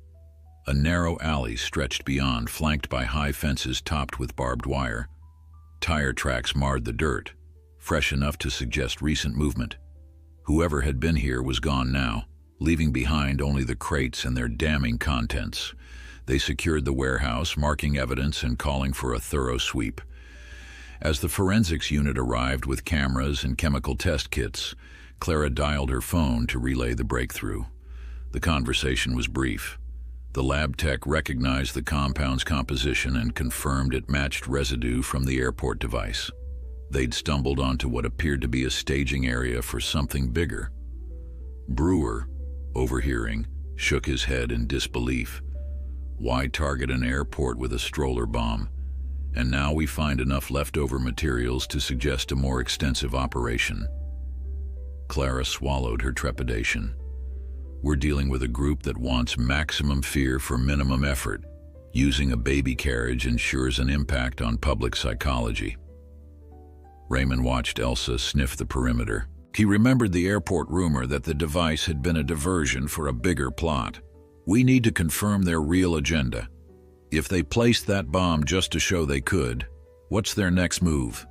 A narrow alley stretched beyond, flanked by high fences topped with barbed wire. Tire tracks marred the dirt, fresh enough to suggest recent movement. Whoever had been here was gone now, leaving behind only the crates and their damning contents. They secured the warehouse, marking evidence and calling for a thorough sweep. As the forensics unit arrived with cameras and chemical test kits, Clara dialed her phone to relay the breakthrough. The conversation was brief. The lab tech recognized the compound's composition and confirmed it matched residue from the airport device. They'd stumbled onto what appeared to be a staging area for something bigger. Brewer, overhearing, shook his head in disbelief. Why target an airport with a stroller bomb? And now we find enough leftover materials to suggest a more extensive operation. Clara swallowed her trepidation. We're dealing with a group that wants maximum fear for minimum effort. Using a baby carriage ensures an impact on public psychology. Raymond watched Elsa sniff the perimeter. He remembered the airport rumor that the device had been a diversion for a bigger plot. We need to confirm their real agenda. If they placed that bomb just to show they could, what's their next move?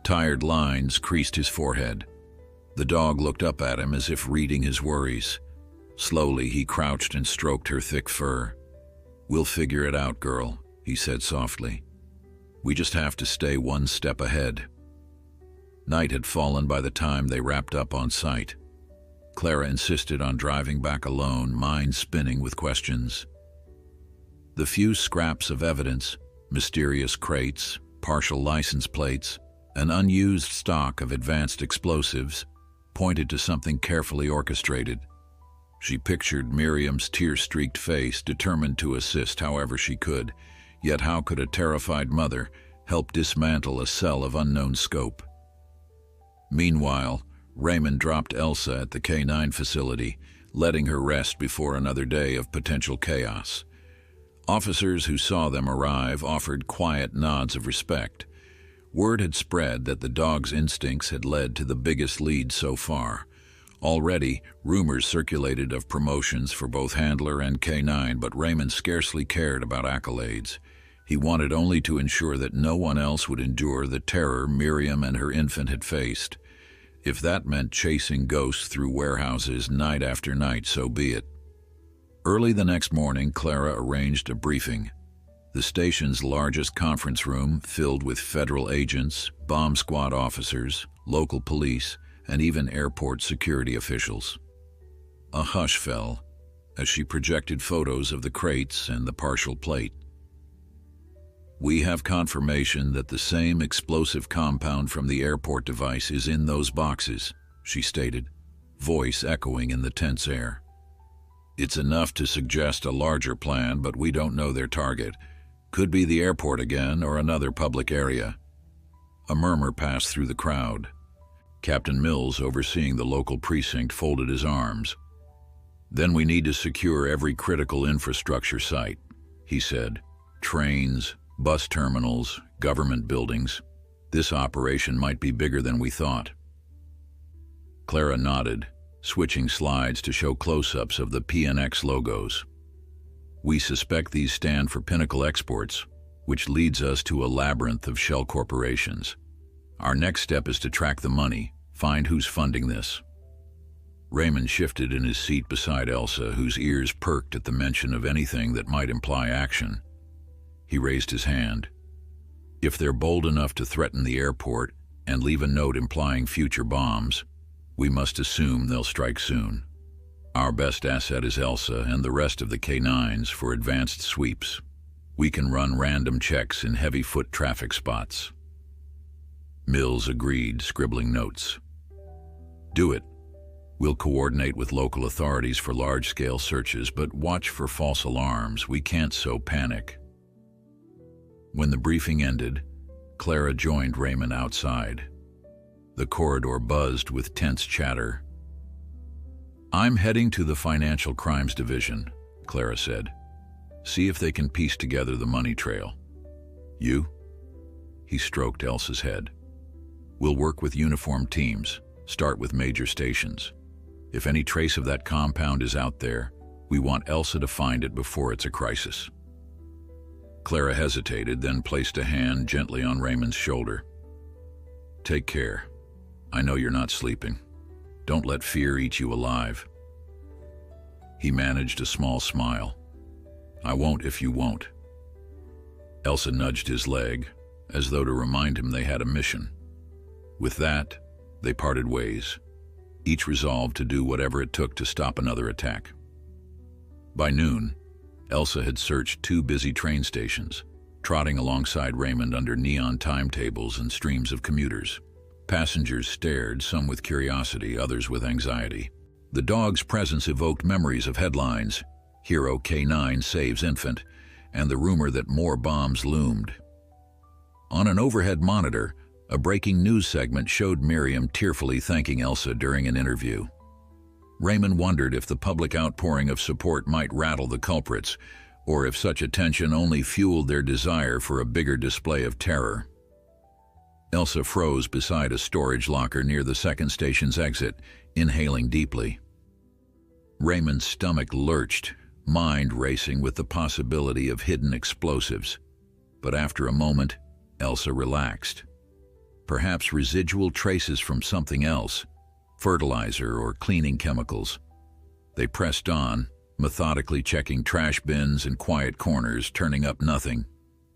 Tired lines creased his forehead. The dog looked up at him as if reading his worries. Slowly, he crouched and stroked her thick fur. "We'll figure it out, girl," he said softly. "We just have to stay one step ahead." Night had fallen by the time they wrapped up on site. Clara insisted on driving back alone, mind spinning with questions. The few scraps of evidence, mysterious crates, partial license plates, an unused stock of advanced explosives, pointed to something carefully orchestrated. She pictured Miriam's tear-streaked face, determined to assist however she could, yet how could a terrified mother help dismantle a cell of unknown scope? Meanwhile, Raymond dropped Elsa at the K9 facility, letting her rest before another day of potential chaos. Officers who saw them arrive offered quiet nods of respect. Word had spread that the dog's instincts had led to the biggest lead so far. Already, rumors circulated of promotions for both Handler and K9, but Raymond scarcely cared about accolades. He wanted only to ensure that no one else would endure the terror Miriam and her infant had faced. If that meant chasing ghosts through warehouses night after night, so be it. Early the next morning, Clara arranged a briefing. The station's largest conference room filled with federal agents, bomb squad officers, local police, and even airport security officials. A hush fell as she projected photos of the crates and the partial plate. "We have confirmation that the same explosive compound from the airport device is in those boxes," she stated, voice echoing in the tense air. "It's enough to suggest a larger plan, but we don't know their target. Could be the airport again or another public area." A murmur passed through the crowd. Captain Mills, overseeing the local precinct, folded his arms. "Then we need to secure every critical infrastructure site," he said. "Trains, bus terminals, government buildings. This operation might be bigger than we thought." Clara nodded, switching slides to show close-ups of the PNX logos. "We suspect these stand for Pinnacle Exports, which leads us to a labyrinth of shell corporations. Our next step is to track the money, find who's funding this." Raymond shifted in his seat beside Elsa, whose ears perked at the mention of anything that might imply action. He raised his hand. "If they're bold enough to threaten the airport and leave a note implying future bombs, we must assume they'll strike soon. Our best asset is Elsa and the rest of the K9s for advanced sweeps. We can run random checks in heavy foot traffic spots." Mills agreed, scribbling notes. "Do it. We'll coordinate with local authorities for large-scale searches, but watch for false alarms. We can't sow panic." When the briefing ended, Clara joined Raymond outside. The corridor buzzed with tense chatter. "I'm heading to the Financial Crimes Division," Clara said. "See if they can piece together the money trail." "You?" He stroked Elsa's head. "We'll work with uniformed teams, start with major stations. If any trace of that compound is out there, we want Elsa to find it before it's a crisis." Clara hesitated, then placed a hand gently on Raymond's shoulder. "Take care. I know you're not sleeping. Don't let fear eat you alive." He managed a small smile. "I won't if you won't." Elsa nudged his leg, as though to remind him they had a mission. With that, they parted ways, each resolved to do whatever it took to stop another attack. By noon, Elsa had searched 2 busy train stations, trotting alongside Raymond under neon timetables and streams of commuters. Passengers stared, some with curiosity, others with anxiety. The dog's presence evoked memories of headlines, "Hero K9 saves infant," and the rumor that more bombs loomed. On an overhead monitor, a breaking news segment showed Miriam tearfully thanking Elsa during an interview. Raymond wondered if the public outpouring of support might rattle the culprits, or if such attention only fueled their desire for a bigger display of terror. Elsa froze beside a storage locker near the second station's exit, inhaling deeply. Raymond's stomach lurched, mind racing with the possibility of hidden explosives. But after a moment, Elsa relaxed. Perhaps residual traces from something else, fertilizer or cleaning chemicals. They pressed on, methodically checking trash bins and quiet corners, turning up nothing.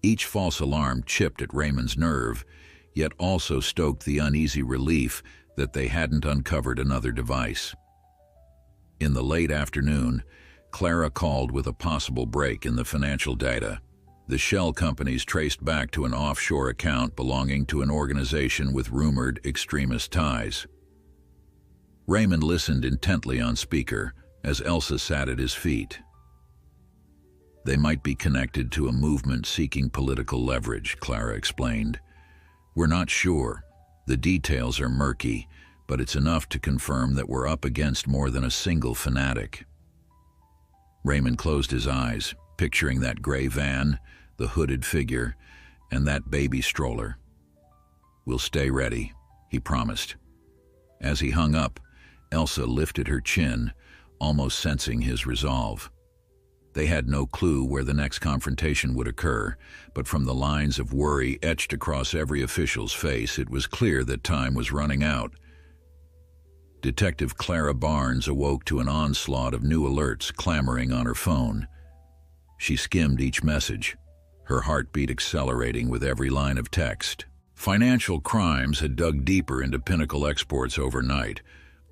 Each false alarm chipped at Raymond's nerve, yet also stoked the uneasy relief that they hadn't uncovered another device. In the late afternoon, Clara called with a possible break in the financial data. The shell companies traced back to an offshore account belonging to an organization with rumored extremist ties. Raymond listened intently on speaker as Elsa sat at his feet. "They might be connected to a movement seeking political leverage," Clara explained. "We're not sure. The details are murky, but it's enough to confirm that we're up against more than a single fanatic." Raymond closed his eyes, picturing that gray van, the hooded figure, and that baby stroller. "We'll stay ready," he promised. As he hung up, Elsa lifted her chin, almost sensing his resolve. They had no clue where the next confrontation would occur, but from the lines of worry etched across every official's face, it was clear that time was running out. Detective Clara Barnes awoke to an onslaught of new alerts clamoring on her phone. She skimmed each message, her heartbeat accelerating with every line of text. Financial crimes had dug deeper into Pinnacle Exports overnight,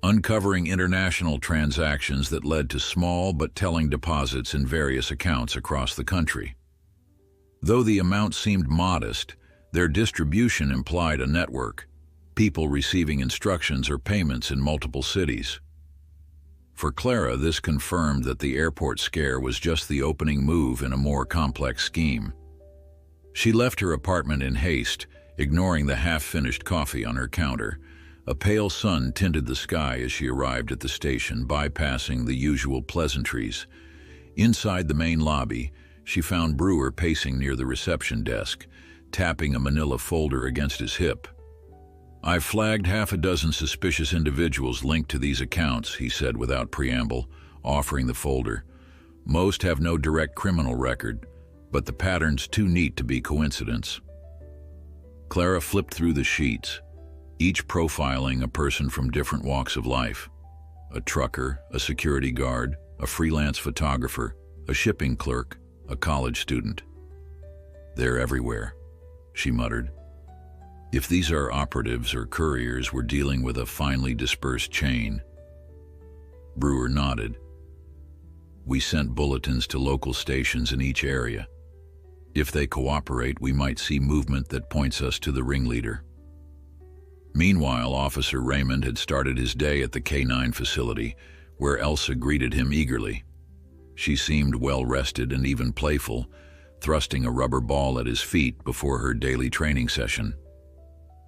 uncovering international transactions that led to small but telling deposits in various accounts across the country. Though the amount seemed modest, their distribution implied a network, people receiving instructions or payments in multiple cities. For Clara, this confirmed that the airport scare was just the opening move in a more complex scheme. She left her apartment in haste, ignoring the half-finished coffee on her counter. A pale sun tinted the sky as she arrived at the station, bypassing the usual pleasantries. Inside the main lobby, she found Brewer pacing near the reception desk, tapping a manila folder against his hip. "I've flagged half a dozen suspicious individuals linked to these accounts," he said without preamble, offering the folder. "Most have no direct criminal record, but the pattern's too neat to be coincidence." Clara flipped through the sheets, each profiling a person from different walks of life. A trucker, a security guard, a freelance photographer, a shipping clerk, a college student. "They're everywhere," she muttered. "If these are operatives or couriers, we're dealing with a finely dispersed chain." Brewer nodded. "We sent bulletins to local stations in each area. If they cooperate, we might see movement that points us to the ringleader." Meanwhile, Officer Raymond had started his day at the K-9 facility, where Elsa greeted him eagerly. She seemed well-rested and even playful, thrusting a rubber ball at his feet before her daily training session.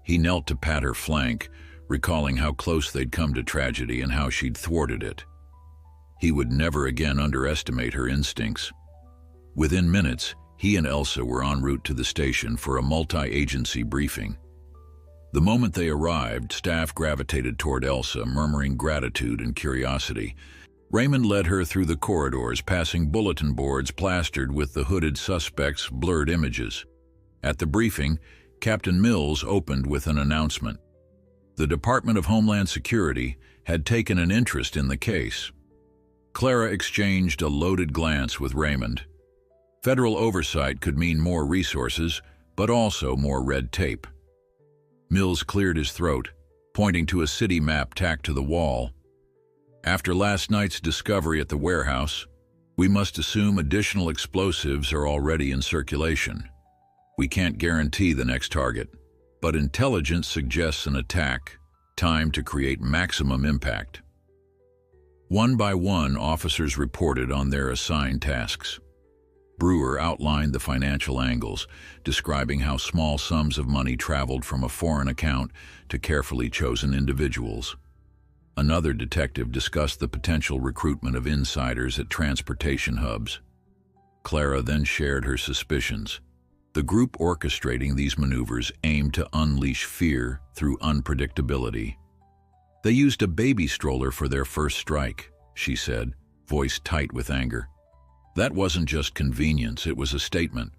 He knelt to pat her flank, recalling how close they'd come to tragedy and how she'd thwarted it. He would never again underestimate her instincts. Within minutes, he and Elsa were en route to the station for a multi-agency briefing. The moment they arrived, staff gravitated toward Elsa, murmuring gratitude and curiosity. Raymond led her through the corridors, passing bulletin boards plastered with the hooded suspects' blurred images. At the briefing, Captain Mills opened with an announcement. The Department of Homeland Security had taken an interest in the case. Clara exchanged a loaded glance with Raymond. Federal oversight could mean more resources, but also more red tape. Mills cleared his throat, pointing to a city map tacked to the wall. "After last night's discovery at the warehouse, we must assume additional explosives are already in circulation. We can't guarantee the next target, but intelligence suggests an attack, timed to create maximum impact." One by one, officers reported on their assigned tasks. Brewer outlined the financial angles, describing how small sums of money traveled from a foreign account to carefully chosen individuals. Another detective discussed the potential recruitment of insiders at transportation hubs. Clara then shared her suspicions. The group orchestrating these maneuvers aimed to unleash fear through unpredictability. "They used a baby stroller for their first strike," she said, voice tight with anger. "That wasn't just convenience, it was a statement."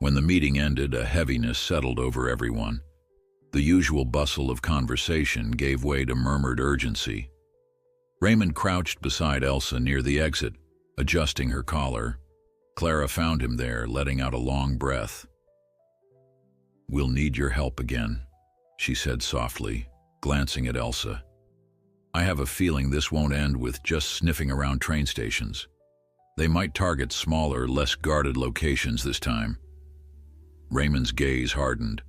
When the meeting ended, a heaviness settled over everyone. The usual bustle of conversation gave way to murmured urgency. Raymond crouched beside Elsa near the exit, adjusting her collar. Clara found him there, letting out a long breath. "We'll need your help again," she said softly, glancing at Elsa. "I have a feeling this won't end with just sniffing around train stations. They might target smaller, less guarded locations this time." Raymond's gaze hardened.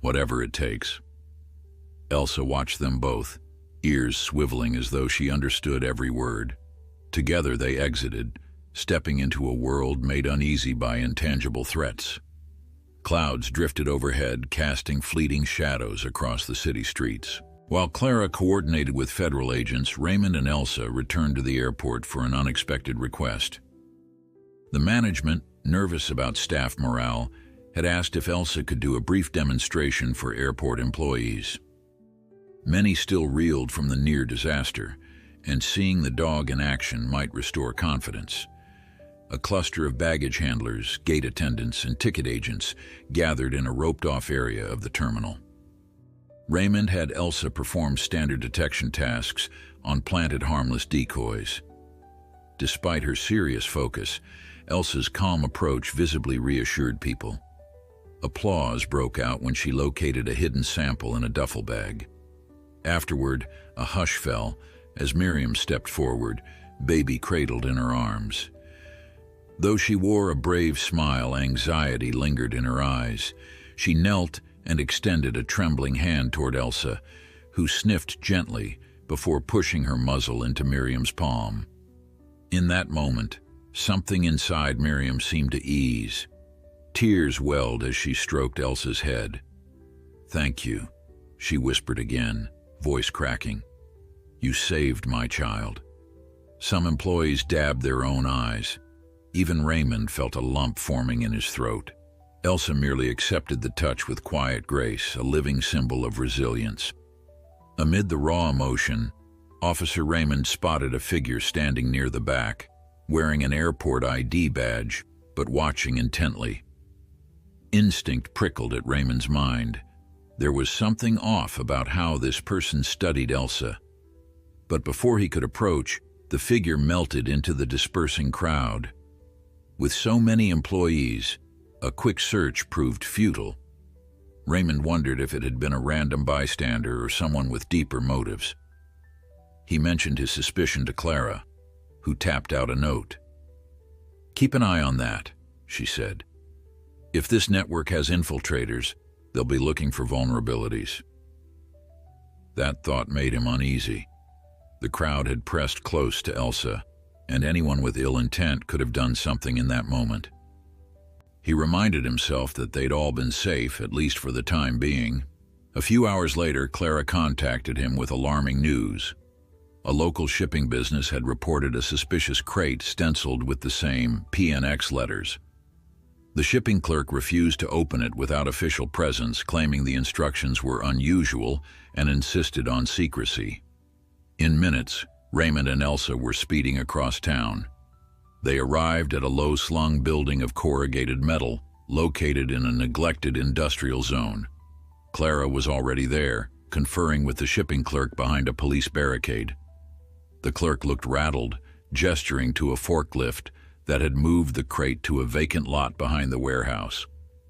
"Whatever it takes." Elsa watched them both, ears swiveling as though she understood every word. Together they exited, stepping into a world made uneasy by intangible threats. Clouds drifted overhead, casting fleeting shadows across the city streets. While Clara coordinated with federal agents, Raymond and Elsa returned to the airport for an unexpected request. The management, nervous about staff morale, had asked if Elsa could do a brief demonstration for airport employees. Many still reeled from the near disaster, and seeing the dog in action might restore confidence. A cluster of baggage handlers, gate attendants, and ticket agents gathered in a roped-off area of the terminal. Raymond had Elsa perform standard detection tasks on planted harmless decoys. Despite her serious focus, Elsa's calm approach visibly reassured people. Applause broke out when she located a hidden sample in a duffel bag. Afterward, a hush fell as Miriam stepped forward, baby cradled in her arms. Though she wore a brave smile, anxiety lingered in her eyes. She knelt and extended a trembling hand toward Elsa, who sniffed gently before pushing her muzzle into Miriam's palm. In that moment, something inside Miriam seemed to ease. Tears welled as she stroked Elsa's head. "Thank you," she whispered again, voice cracking. "You saved my child." Some employees dabbed their own eyes. Even Raymond felt a lump forming in his throat. Elsa merely accepted the touch with quiet grace, a living symbol of resilience. Amid the raw emotion, Officer Raymond spotted a figure standing near the back, wearing an airport ID badge, but watching intently. Instinct prickled at Raymond's mind. There was something off about how this person studied Elsa. But before he could approach, the figure melted into the dispersing crowd. With so many employees, a quick search proved futile. Raymond wondered if it had been a random bystander or someone with deeper motives. He mentioned his suspicion to Clara, who tapped out a note. "Keep an eye on that," she said. "If this network has infiltrators, they'll be looking for vulnerabilities." That thought made him uneasy. The crowd had pressed close to Elsa, and anyone with ill intent could have done something in that moment. He reminded himself that they'd all been safe, at least for the time being. A few hours later, Clara contacted him with alarming news. A local shipping business had reported a suspicious crate stenciled with the same PNX letters. The shipping clerk refused to open it without official presence, claiming the instructions were unusual and insisted on secrecy. In minutes, Raymond and Elsa were speeding across town. They arrived at a low-slung building of corrugated metal, located in a neglected industrial zone. Clara was already there, conferring with the shipping clerk behind a police barricade. The clerk looked rattled, gesturing to a forklift that had moved the crate to a vacant lot behind the warehouse.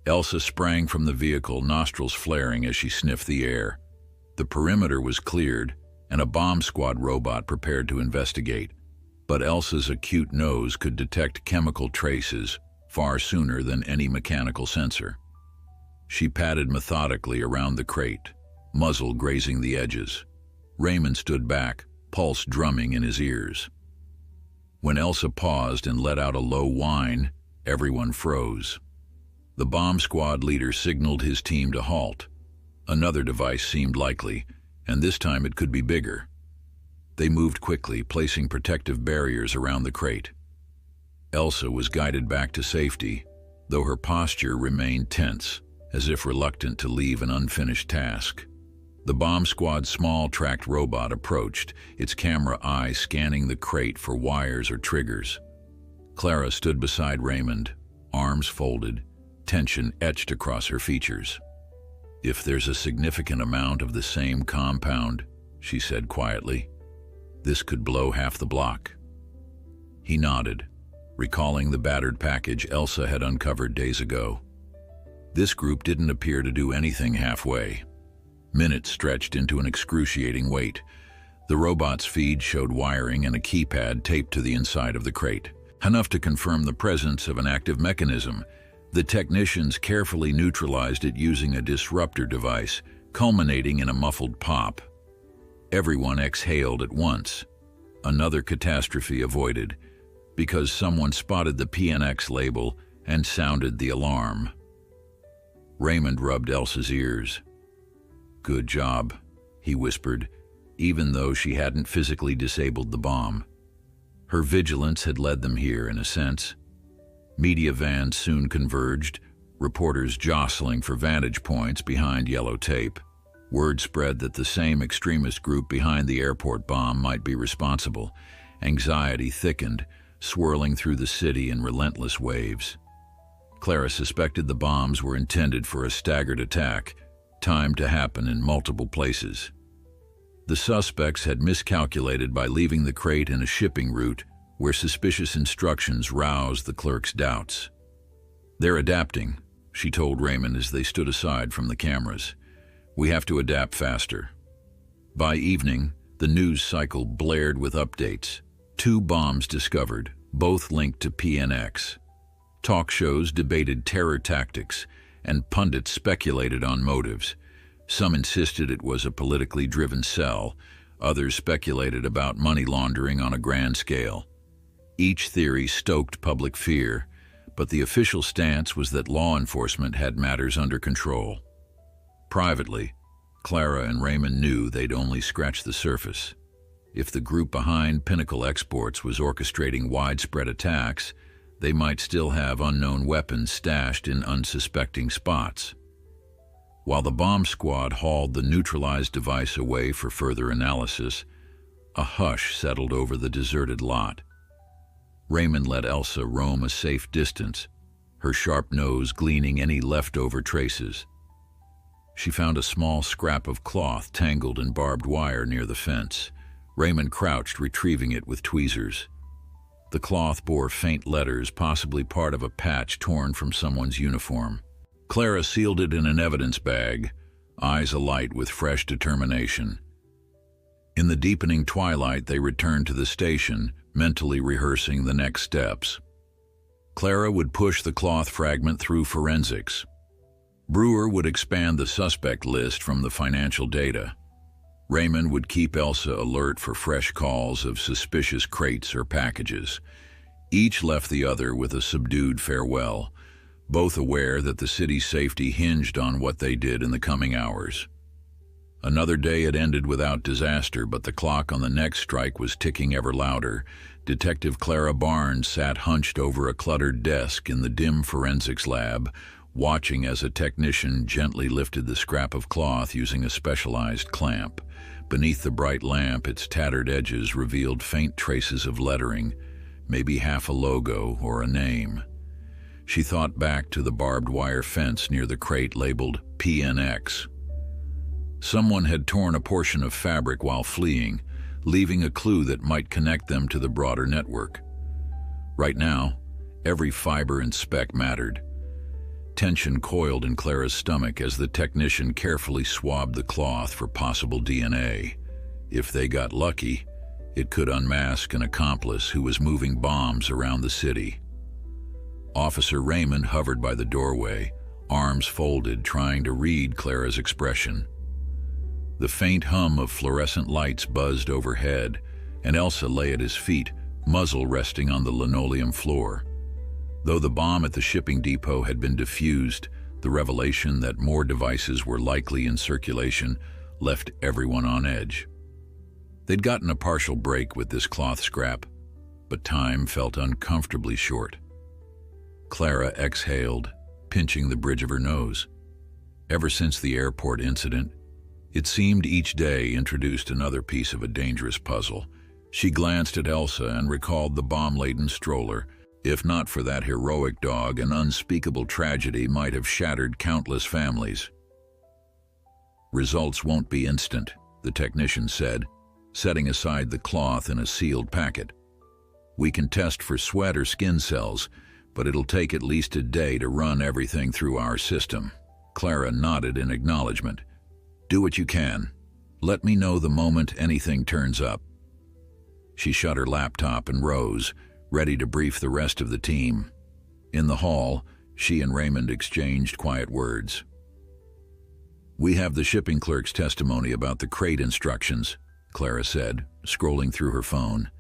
Elsa sprang from the vehicle, nostrils flaring as she sniffed the air. The perimeter was cleared, and a bomb squad robot prepared to investigate. But Elsa's acute nose could detect chemical traces far sooner than any mechanical sensor. She padded methodically around the crate, muzzle grazing the edges. Raymond stood back, pulse drumming in his ears. When Elsa paused and let out a low whine, everyone froze. The bomb squad leader signaled his team to halt. Another device seemed likely, and this time it could be bigger. They moved quickly, placing protective barriers around the crate. Elsa was guided back to safety, though her posture remained tense, as if reluctant to leave an unfinished task. The bomb squad's small tracked robot approached, its camera eye scanning the crate for wires or triggers. Clara stood beside Raymond, arms folded, tension etched across her features. "If there's a significant amount of the same compound," she said quietly, "this could blow half the block." He nodded, recalling the battered package Elsa had uncovered days ago. This group didn't appear to do anything halfway. Minutes stretched into an excruciating wait. The robot's feed showed wiring and a keypad taped to the inside of the crate, enough to confirm the presence of an active mechanism. The technicians carefully neutralized it using a disruptor device, culminating in a muffled pop. Everyone exhaled at once. Another catastrophe avoided, because someone spotted the PNX label and sounded the alarm. Raymond rubbed Elsa's ears. "Good job," he whispered, even though she hadn't physically disabled the bomb. Her vigilance had led them here, in a sense. Media vans soon converged, reporters jostling for vantage points behind yellow tape. Word spread that the same extremist group behind the airport bomb might be responsible. Anxiety thickened, swirling through the city in relentless waves. Clara suspected the bombs were intended for a staggered attack, timed to happen in multiple places. The suspects had miscalculated by leaving the crate in a shipping route where suspicious instructions roused the clerk's doubts. "They're adapting," she told Raymond as they stood aside from the cameras. "We have to adapt faster." By evening, the news cycle blared with updates. 2 bombs discovered, both linked to PNX. Talk shows debated terror tactics, and pundits speculated on motives. Some insisted it was a politically driven cell. Others speculated about money laundering on a grand scale. Each theory stoked public fear, but the official stance was that law enforcement had matters under control. Privately, Clara and Raymond knew they'd only scratched the surface. If the group behind Pinnacle Exports was orchestrating widespread attacks, they might still have unknown weapons stashed in unsuspecting spots. While the bomb squad hauled the neutralized device away for further analysis, a hush settled over the deserted lot. Raymond let Elsa roam a safe distance, her sharp nose gleaning any leftover traces. She found a small scrap of cloth tangled in barbed wire near the fence. Raymond crouched, retrieving it with tweezers. The cloth bore faint letters, possibly part of a patch torn from someone's uniform. Clara sealed it in an evidence bag, eyes alight with fresh determination. In the deepening twilight, they returned to the station, mentally rehearsing the next steps. Clara would push the cloth fragment through forensics. Brewer would expand the suspect list from the financial data. Raymond would keep Elsa alert for fresh calls of suspicious crates or packages. Each left the other with a subdued farewell, both aware that the city's safety hinged on what they did in the coming hours. Another day had ended without disaster, but the clock on the next strike was ticking ever louder. Detective Clara Barnes sat hunched over a cluttered desk in the dim forensics lab, watching as a technician gently lifted the scrap of cloth using a specialized clamp. Beneath the bright lamp, its tattered edges revealed faint traces of lettering, maybe half a logo or a name. She thought back to the barbed wire fence near the crate labeled PNX. Someone had torn a portion of fabric while fleeing, leaving a clue that might connect them to the broader network. Right now, every fiber and speck mattered. Tension coiled in Clara's stomach as the technician carefully swabbed the cloth for possible DNA. If they got lucky, it could unmask an accomplice who was moving bombs around the city. Officer Raymond hovered by the doorway, arms folded, trying to read Clara's expression. The faint hum of fluorescent lights buzzed overhead, and Elsa lay at his feet, muzzle resting on the linoleum floor. Though the bomb at the shipping depot had been defused, the revelation that more devices were likely in circulation left everyone on edge. They'd gotten a partial break with this cloth scrap, but time felt uncomfortably short. Clara exhaled, pinching the bridge of her nose. Ever since the airport incident, it seemed each day introduced another piece of a dangerous puzzle. She glanced at Elsa and recalled the bomb-laden stroller. If not for that heroic dog, an unspeakable tragedy might have shattered countless families. "Results won't be instant," the technician said, setting aside the cloth in a sealed packet. "We can test for sweat or skin cells, but it'll take at least a day to run everything through our system." Clara nodded in acknowledgement. "Do what you can. Let me know the moment anything turns up." She shut her laptop and rose, ready to brief the rest of the team. In the hall, she and Raymond exchanged quiet words. "We have the shipping clerk's testimony about the crate instructions," Clara said, scrolling through her phone.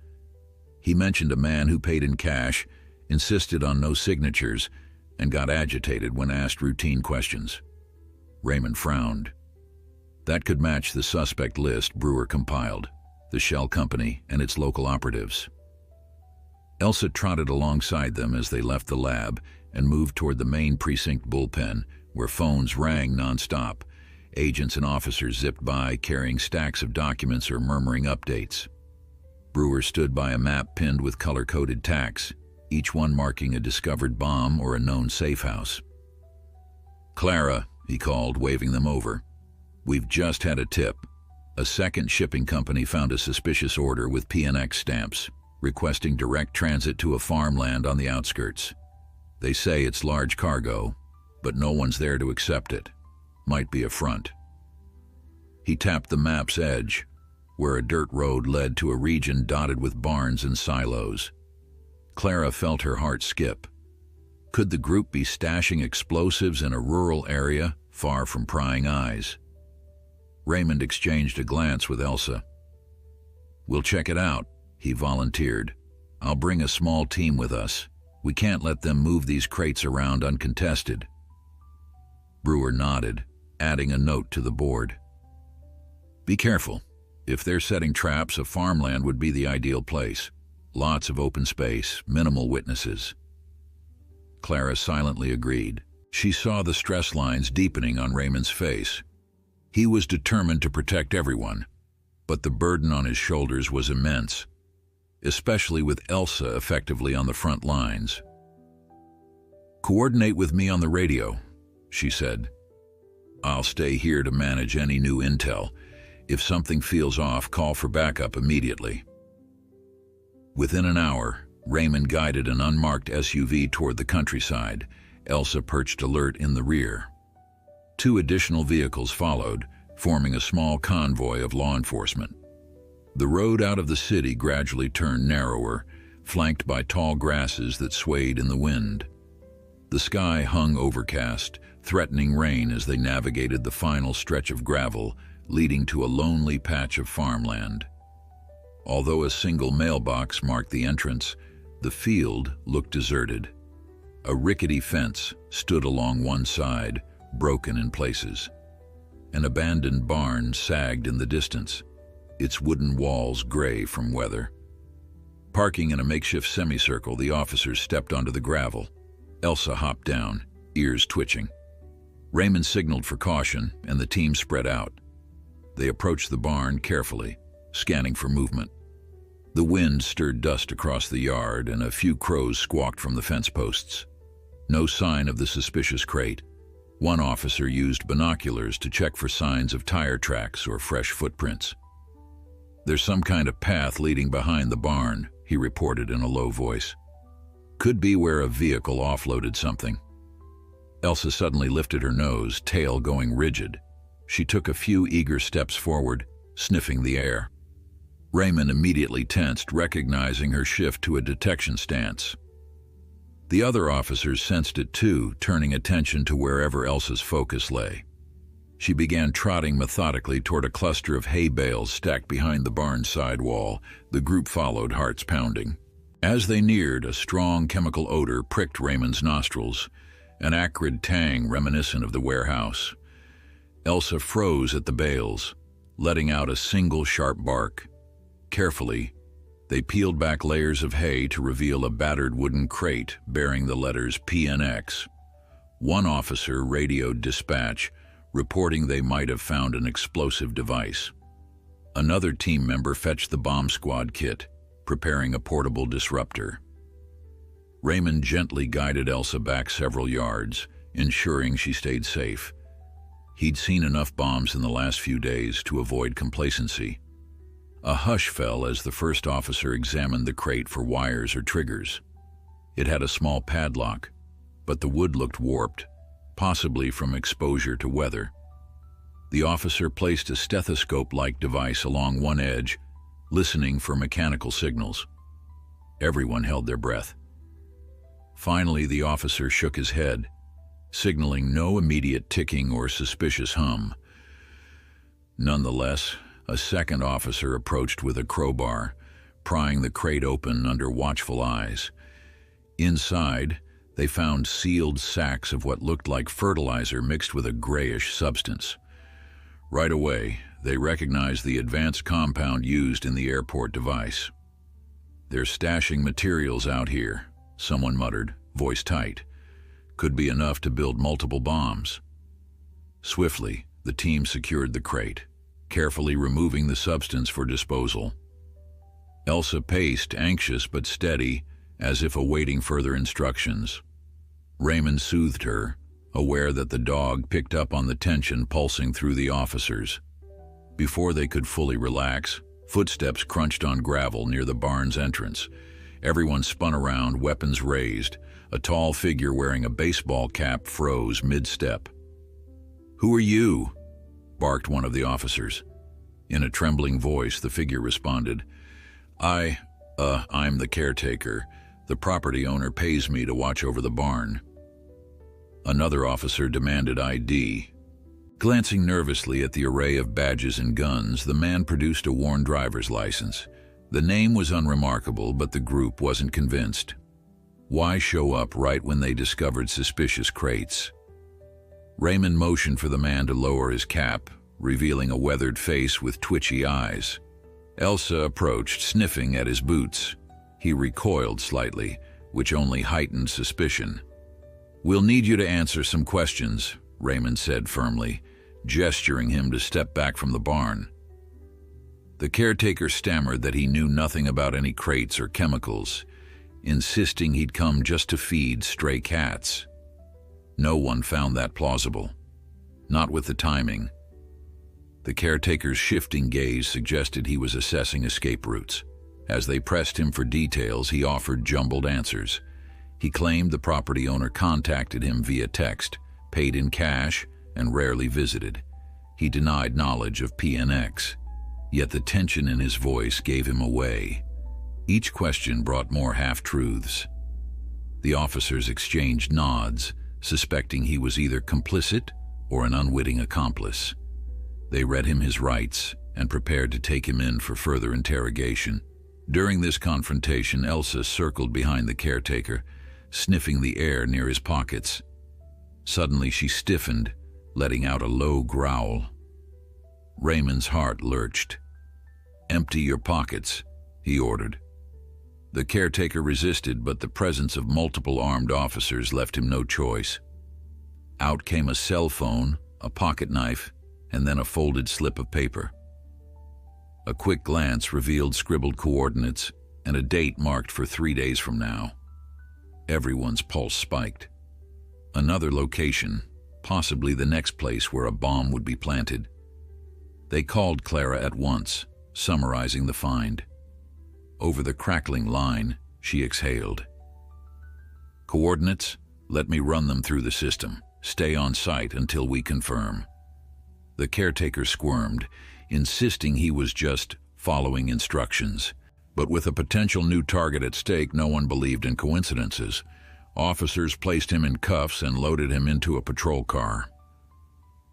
"He mentioned a man who paid in cash, insisted on no signatures, and got agitated when asked routine questions." Raymond frowned. That could match the suspect list Brewer compiled, the shell company and its local operatives. Elsa trotted alongside them as they left the lab and moved toward the main precinct bullpen, where phones rang nonstop. Agents and officers zipped by, carrying stacks of documents or murmuring updates. Brewer stood by a map pinned with color-coded tacks, each one marking a discovered bomb or a known safe house. "Clara," he called, waving them over. "We've just had a tip. A second shipping company found a suspicious order with PNX stamps. requesting direct transit to a farmland on the outskirts. They say it's large cargo, but no one's there to accept it. Might be a front. He tapped the map's edge, where a dirt road led to a region dotted with barns and silos. Clara felt her heart skip. Could the group be stashing explosives in a rural area, far from prying eyes? Raymond exchanged a glance with Elsa. "We'll check it out," he volunteered. "I'll bring a small team with us. We can't let them move these crates around uncontested." Brewer nodded, adding a note to the board. "Be careful. If they're setting traps, a farmland would be the ideal place. Lots of open space, minimal witnesses." Clara silently agreed. She saw the stress lines deepening on Raymond's face. He was determined to protect everyone, but the burden on his shoulders was immense, especially with Elsa effectively on the front lines. "Coordinate with me on the radio," she said. "I'll stay here to manage any new intel. If something feels off, call for backup immediately." Within an hour, Raymond guided an unmarked SUV toward the countryside. Elsa perched alert in the rear. 2 additional vehicles followed, forming a small convoy of law enforcement. The road out of the city gradually turned narrower, flanked by tall grasses that swayed in the wind. The sky hung overcast, threatening rain as they navigated the final stretch of gravel, leading to a lonely patch of farmland. Although a single mailbox marked the entrance, the field looked deserted. A rickety fence stood along one side, broken in places. An abandoned barn sagged in the distance, its wooden walls gray from weather. Parking in a makeshift semicircle, the officers stepped onto the gravel. Elsa hopped down, ears twitching. Raymond signaled for caution, and the team spread out. They approached the barn carefully, scanning for movement. The wind stirred dust across the yard, and a few crows squawked from the fence posts. No sign of the suspicious crate. One officer used binoculars to check for signs of tire tracks or fresh footprints. "There's some kind of path leading behind the barn," he reported in a low voice. "Could be where a vehicle offloaded something." Elsa suddenly lifted her nose, tail going rigid. She took a few eager steps forward, sniffing the air. Raymond immediately tensed, recognizing her shift to a detection stance. The other officers sensed it too, turning attention to wherever Elsa's focus lay. She began trotting methodically toward a cluster of hay bales stacked behind the barn's side wall. The group followed, hearts pounding. As they neared, a strong chemical odor pricked Raymond's nostrils, an acrid tang reminiscent of the warehouse. Elsa froze at the bales, letting out a single sharp bark. Carefully, they peeled back layers of hay to reveal a battered wooden crate bearing the letters PNX. One officer radioed dispatch, reporting they might have found an explosive device. Another team member fetched the bomb squad kit, preparing a portable disruptor. Raymond gently guided Elsa back several yards, ensuring she stayed safe. He'd seen enough bombs in the last few days to avoid complacency. A hush fell as the first officer examined the crate for wires or triggers. It had a small padlock, but the wood looked warped, possibly from exposure to weather. The officer placed a stethoscope-like device along one edge, listening for mechanical signals. Everyone held their breath. Finally, the officer shook his head, signaling no immediate ticking or suspicious hum. Nonetheless, a second officer approached with a crowbar, prying the crate open under watchful eyes. Inside, they found sealed sacks of what looked like fertilizer mixed with a grayish substance. Right away, they recognized the advanced compound used in the airport device. "They're stashing materials out here," someone muttered, voice tight. "Could be enough to build multiple bombs." Swiftly, the team secured the crate, carefully removing the substance for disposal. Elsa paced, anxious but steady, as if awaiting further instructions. Raymond soothed her, aware that the dog picked up on the tension pulsing through the officers. Before they could fully relax, Footsteps crunched on gravel near the barn's entrance. Everyone spun around, weapons raised. A tall figure wearing a baseball cap froze mid-step. "Who are you?" barked one of the officers. In a trembling voice, the figure responded, I'm the caretaker. The property owner pays me to watch over the barn." Another officer demanded ID. Glancing nervously at the array of badges and guns, the man produced a worn driver's license. The name was unremarkable, but the group wasn't convinced. Why show up right when they discovered suspicious crates? Raymond motioned for the man to lower his cap, revealing a weathered face with twitchy eyes. Elsa approached, sniffing at his boots. He recoiled slightly, which only heightened suspicion. "We'll need you to answer some questions," Raymond said firmly, gesturing him to step back from the barn. The caretaker stammered that he knew nothing about any crates or chemicals, insisting he'd come just to feed stray cats. No one found that plausible. Not with the timing. The caretaker's shifting gaze suggested he was assessing escape routes. As they pressed him for details, he offered jumbled answers. He claimed the property owner contacted him via text, paid in cash, and rarely visited. He denied knowledge of PNX, yet the tension in his voice gave him away. Each question brought more half-truths. The officers exchanged nods, suspecting he was either complicit or an unwitting accomplice. They read him his rights and prepared to take him in for further interrogation. During this confrontation, Elsa circled behind the caretaker, sniffing the air near his pockets. Suddenly she stiffened, letting out a low growl. Raymond's heart lurched. "Empty your pockets," he ordered. The caretaker resisted, but the presence of multiple armed officers left him no choice. Out came a cell phone, a pocket knife, and then a folded slip of paper. A quick glance revealed scribbled coordinates and a date marked for 3 days from now. Everyone's pulse spiked. Another location, possibly the next place where a bomb would be planted. They called Clara at once, summarizing the find. Over the crackling line, she exhaled. "Coordinates? Let me run them through the system. Stay on site until we confirm." The caretaker squirmed, insisting he was just following instructions. But with a potential new target at stake, no one believed in coincidences. Officers placed him in cuffs and loaded him into a patrol car.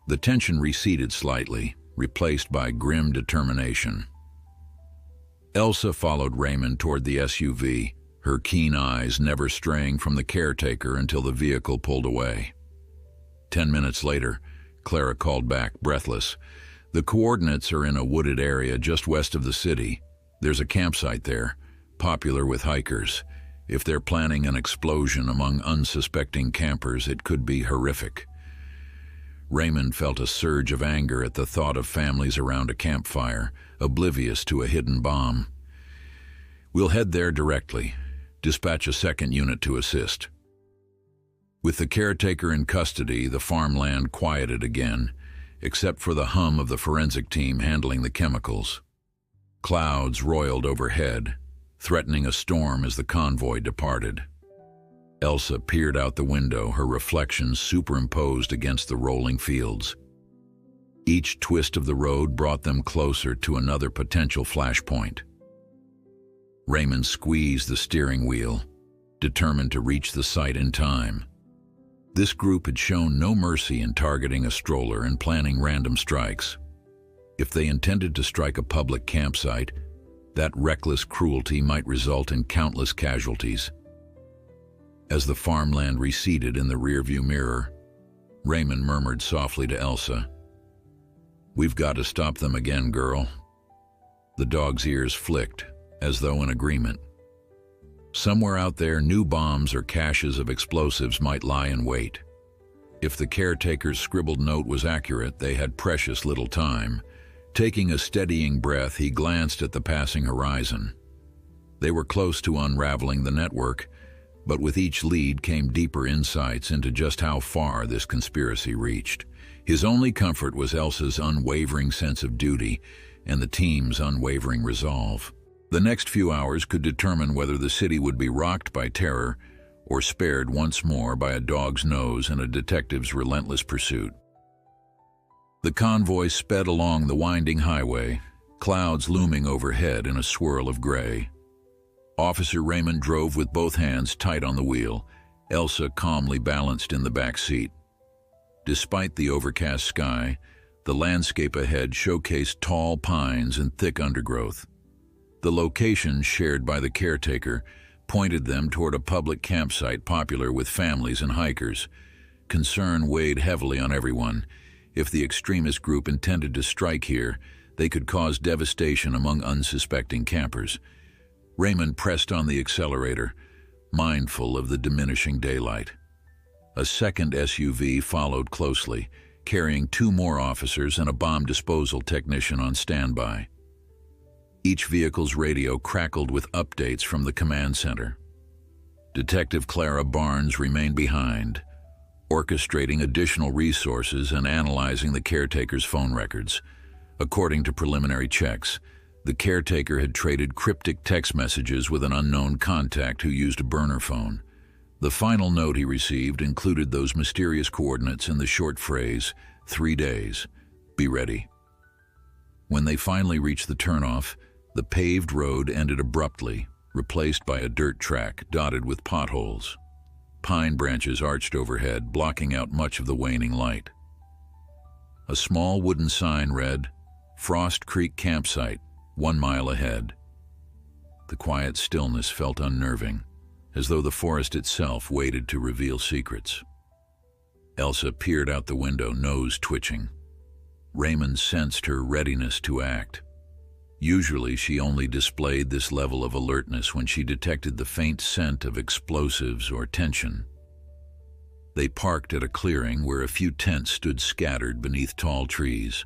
The tension receded slightly, replaced by grim determination. Elsa followed Raymond toward the SUV, her keen eyes never straying from the caretaker until the vehicle pulled away. 10 minutes later, Clara called back, breathless. "The coordinates are in a wooded area just west of the city. There's a campsite there, popular with hikers. If they're planning an explosion among unsuspecting campers, it could be horrific." Raymond felt a surge of anger at the thought of families around a campfire, oblivious to a hidden bomb. "We'll head there directly. Dispatch a second unit to assist." With the caretaker in custody, the farmland quieted again, except for the hum of the forensic team handling the chemicals. Clouds roiled overhead, threatening a storm as the convoy departed. Elsa peered out the window, her reflection superimposed against the rolling fields. Each twist of the road brought them closer to another potential flashpoint. Raymond squeezed the steering wheel, determined to reach the site in time. This group had shown no mercy in targeting a stroller and planning random strikes. If they intended to strike a public campsite, that reckless cruelty might result in countless casualties. As the farmland receded in the rearview mirror, Raymond murmured softly to Elsa, "We've got to stop them again, girl." The dog's ears flicked, as though in agreement. Somewhere out there, new bombs or caches of explosives might lie in wait. If the caretaker's scribbled note was accurate, they had precious little time. Taking a steadying breath, he glanced at the passing horizon. They were close to unraveling the network, but with each lead came deeper insights into just how far this conspiracy reached. His only comfort was Elsa's unwavering sense of duty, and the team's unwavering resolve. The next few hours could determine whether the city would be rocked by terror or spared once more by a dog's nose and a detective's relentless pursuit. The convoy sped along the winding highway, clouds looming overhead in a swirl of gray. Officer Raymond drove with both hands tight on the wheel, Elsa calmly balanced in the back seat. Despite the overcast sky, the landscape ahead showcased tall pines and thick undergrowth. The location shared by the caretaker pointed them toward a public campsite popular with families and hikers. Concern weighed heavily on everyone. If the extremist group intended to strike here, they could cause devastation among unsuspecting campers. Raymond pressed on the accelerator, mindful of the diminishing daylight. A second SUV followed closely, carrying 2 more officers and a bomb disposal technician on standby. Each vehicle's radio crackled with updates from the command center. Detective Clara Barnes remained behind, orchestrating additional resources and analyzing the caretaker's phone records. According to preliminary checks, the caretaker had traded cryptic text messages with an unknown contact who used a burner phone. The final note he received included those mysterious coordinates and the short phrase, 3 days, be ready. When they finally reached the turnoff, the paved road ended abruptly, replaced by a dirt track dotted with potholes. Pine branches arched overhead, blocking out much of the waning light. A small wooden sign read, Frost Creek Campsite, 1 mile ahead. The quiet stillness felt unnerving, as though the forest itself waited to reveal secrets. Elsa peered out the window, nose twitching. Raymond sensed her readiness to act. Usually she only displayed this level of alertness when she detected the faint scent of explosives or tension. They parked at a clearing where a few tents stood scattered beneath tall trees.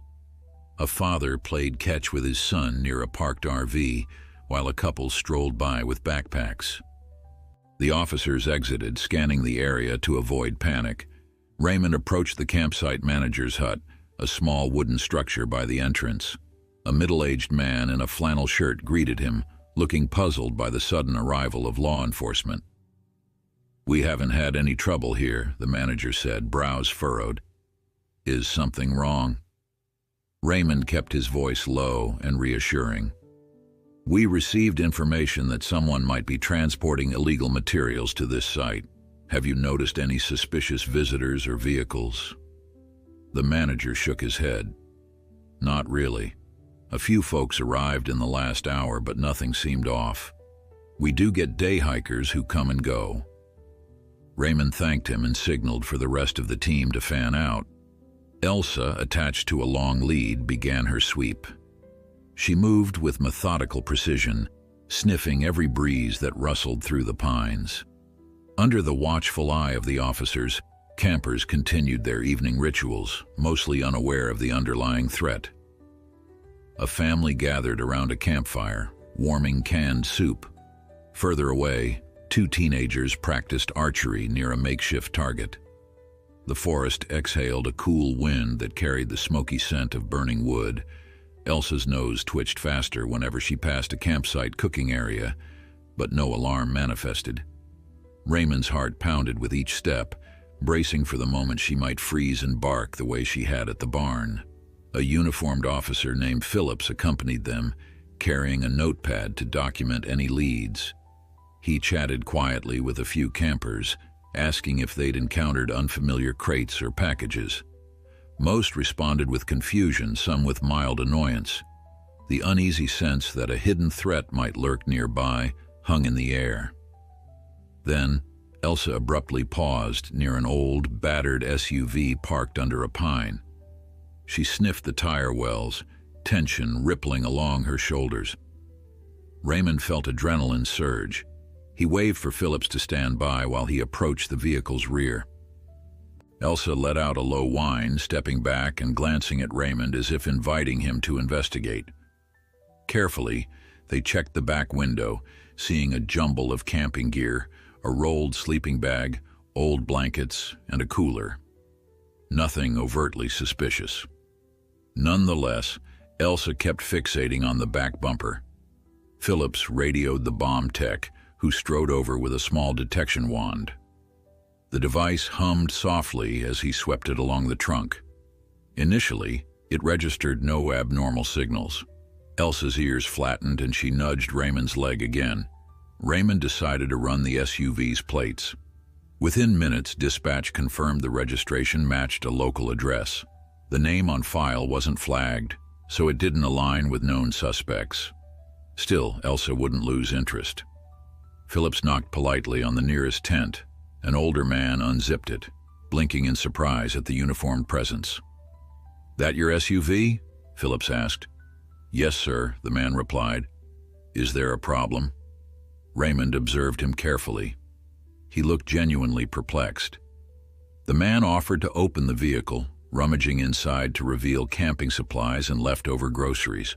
A father played catch with his son near a parked RV, while a couple strolled by with backpacks. The officers exited, scanning the area to avoid panic. Raymond approached the campsite manager's hut, a small wooden structure by the entrance. A middle-aged man in a flannel shirt greeted him, looking puzzled by the sudden arrival of law enforcement. "We haven't had any trouble here," the manager said, brows furrowed. "Is something wrong?" Raymond kept his voice low and reassuring. "We received information that someone might be transporting illegal materials to this site. Have you noticed any suspicious visitors or vehicles?" The manager shook his head. "Not really. A few folks arrived in the last hour, but nothing seemed off. We do get day hikers who come and go." Raymond thanked him and signaled for the rest of the team to fan out. Elsa, attached to a long lead, began her sweep. She moved with methodical precision, sniffing every breeze that rustled through the pines. Under the watchful eye of the officers, campers continued their evening rituals, mostly unaware of the underlying threat. A family gathered around a campfire, warming canned soup. Further away, 2 teenagers practiced archery near a makeshift target. The forest exhaled a cool wind that carried the smoky scent of burning wood. Elsa's nose twitched faster whenever she passed a campsite cooking area, but no alarm manifested. Raymond's heart pounded with each step, bracing for the moment she might freeze and bark the way she had at the barn. A uniformed officer named Phillips accompanied them, carrying a notepad to document any leads. He chatted quietly with a few campers, asking if they'd encountered unfamiliar crates or packages. Most responded with confusion, some with mild annoyance. The uneasy sense that a hidden threat might lurk nearby hung in the air. Then, Elsa abruptly paused near an old, battered SUV parked under a pine. She sniffed the tire wells, tension rippling along her shoulders. Raymond felt adrenaline surge. He waved for Phillips to stand by while he approached the vehicle's rear. Elsa let out a low whine, stepping back and glancing at Raymond as if inviting him to investigate. Carefully, they checked the back window, seeing a jumble of camping gear, a rolled sleeping bag, old blankets, and a cooler. Nothing overtly suspicious. Nonetheless, Elsa kept fixating on the back bumper. Phillips radioed the bomb tech, who strode over with a small detection wand. The device hummed softly as he swept it along the trunk. Initially, it registered no abnormal signals. Elsa's ears flattened and she nudged Raymond's leg again. Raymond decided to run the SUV's plates. Within minutes, dispatch confirmed the registration matched a local address. The name on file wasn't flagged, so it didn't align with known suspects. Still, Elsa wouldn't lose interest. Phillips knocked politely on the nearest tent. An older man unzipped it, blinking in surprise at the uniformed presence. "That your SUV?" Phillips asked. "Yes, sir," the man replied. "Is there a problem?" Raymond observed him carefully. He looked genuinely perplexed. The man offered to open the vehicle, rummaging inside to reveal camping supplies and leftover groceries.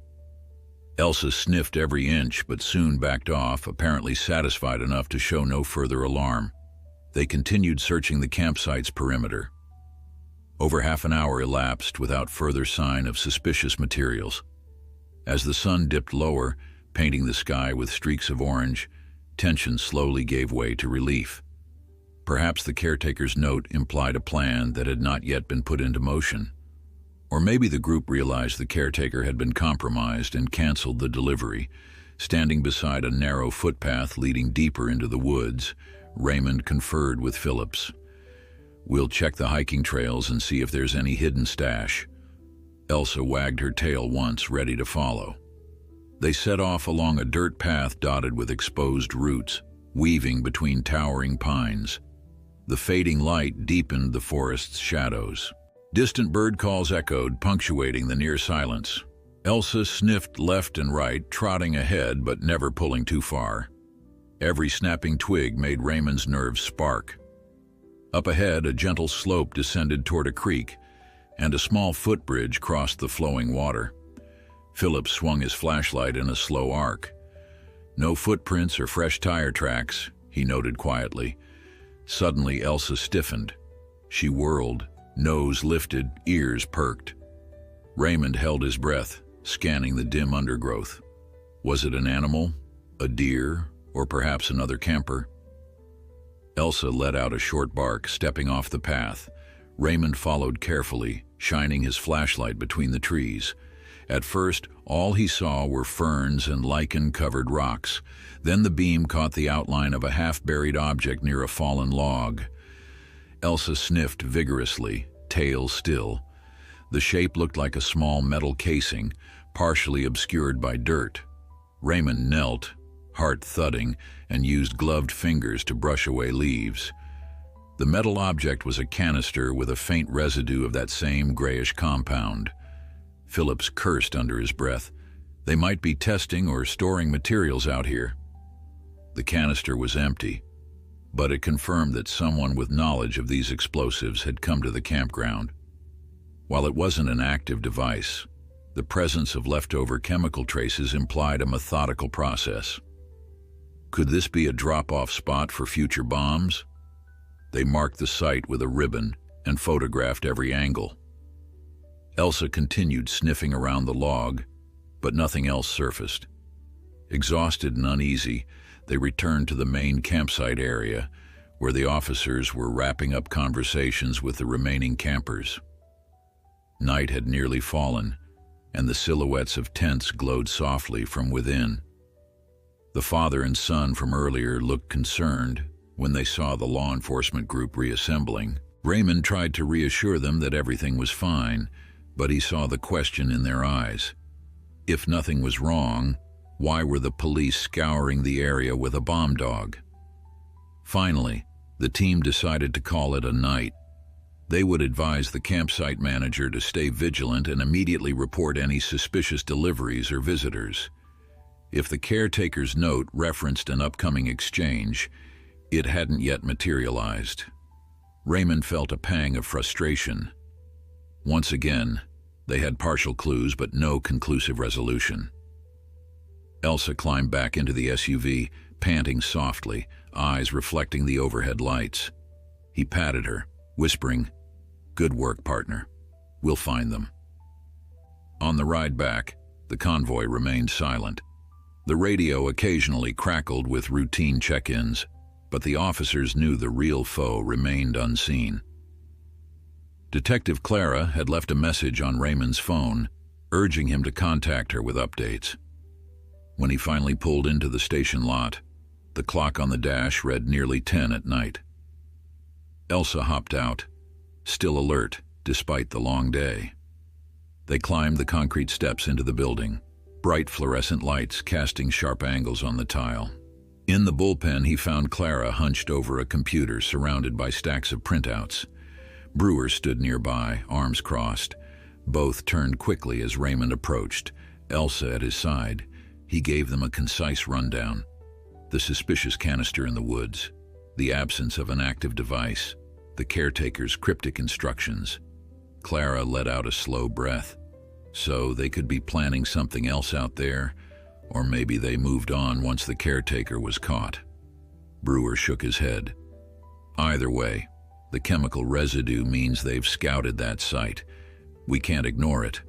Elsa sniffed every inch but soon backed off, apparently satisfied enough to show no further alarm. They continued searching the campsite's perimeter. Over half an hour elapsed without further sign of suspicious materials. As the sun dipped lower, painting the sky with streaks of orange, tension slowly gave way to relief. Perhaps the caretaker's note implied a plan that had not yet been put into motion. Or maybe the group realized the caretaker had been compromised and canceled the delivery. Standing beside a narrow footpath leading deeper into the woods, Raymond conferred with Phillips. "We'll check the hiking trails and see if there's any hidden stash." Elsa wagged her tail once, ready to follow. They set off along a dirt path dotted with exposed roots, weaving between towering pines. The fading light deepened the forest's shadows. Distant bird calls echoed, punctuating the near silence. Elsa sniffed left and right, trotting ahead but never pulling too far. Every snapping twig made Raymond's nerves spark. Up ahead, a gentle slope descended toward a creek, and a small footbridge crossed the flowing water. Phillips swung his flashlight in a slow arc. "No footprints or fresh tire tracks," he noted quietly. Suddenly, Elsa stiffened. She whirled, nose lifted, ears perked. Raymond held his breath, scanning the dim undergrowth. Was it an animal, a deer, or perhaps another camper? Elsa let out a short bark, stepping off the path. Raymond followed carefully, shining his flashlight between the trees. At first, all he saw were ferns and lichen-covered rocks. Then the beam caught the outline of a half-buried object near a fallen log. Elsa sniffed vigorously, tail still. The shape looked like a small metal casing, partially obscured by dirt. Raymond knelt, heart thudding, and used gloved fingers to brush away leaves. The metal object was a canister with a faint residue of that same grayish compound. Phillips cursed under his breath. They might be testing or storing materials out here. The canister was empty, but it confirmed that someone with knowledge of these explosives had come to the campground. While it wasn't an active device, the presence of leftover chemical traces implied a methodical process. Could this be a drop-off spot for future bombs? They marked the site with a ribbon and photographed every angle. Elsa continued sniffing around the log, but nothing else surfaced. Exhausted and uneasy, they returned to the main campsite area, where the officers were wrapping up conversations with the remaining campers. Night had nearly fallen, and the silhouettes of tents glowed softly from within. The father and son from earlier looked concerned when they saw the law enforcement group reassembling. Raymond tried to reassure them that everything was fine, but he saw the question in their eyes. If nothing was wrong, why were the police scouring the area with a bomb dog? Finally, the team decided to call it a night. They would advise the campsite manager to stay vigilant and immediately report any suspicious deliveries or visitors. If the caretaker's note referenced an upcoming exchange, it hadn't yet materialized. Raymond felt a pang of frustration. Once again, they had partial clues but no conclusive resolution. Elsa climbed back into the SUV, panting softly, eyes reflecting the overhead lights. He patted her, whispering, "Good work, partner. We'll find them." On the ride back, the convoy remained silent. The radio occasionally crackled with routine check-ins, but the officers knew the real foe remained unseen. Detective Clara had left a message on Raymond's phone, urging him to contact her with updates. When he finally pulled into the station lot, the clock on the dash read nearly 10 at night. Elsa hopped out, still alert despite the long day. They climbed the concrete steps into the building, bright fluorescent lights casting sharp angles on the tile. In the bullpen, he found Clara hunched over a computer surrounded by stacks of printouts. Brewer stood nearby, arms crossed. Both turned quickly as Raymond approached, Elsa at his side. He gave them a concise rundown. The suspicious canister in the woods, the absence of an active device, the caretaker's cryptic instructions. Clara let out a slow breath. So they could be planning something else out there, or maybe they moved on once the caretaker was caught. Brewer shook his head. Either way, the chemical residue means they've scouted that site. We can't ignore it.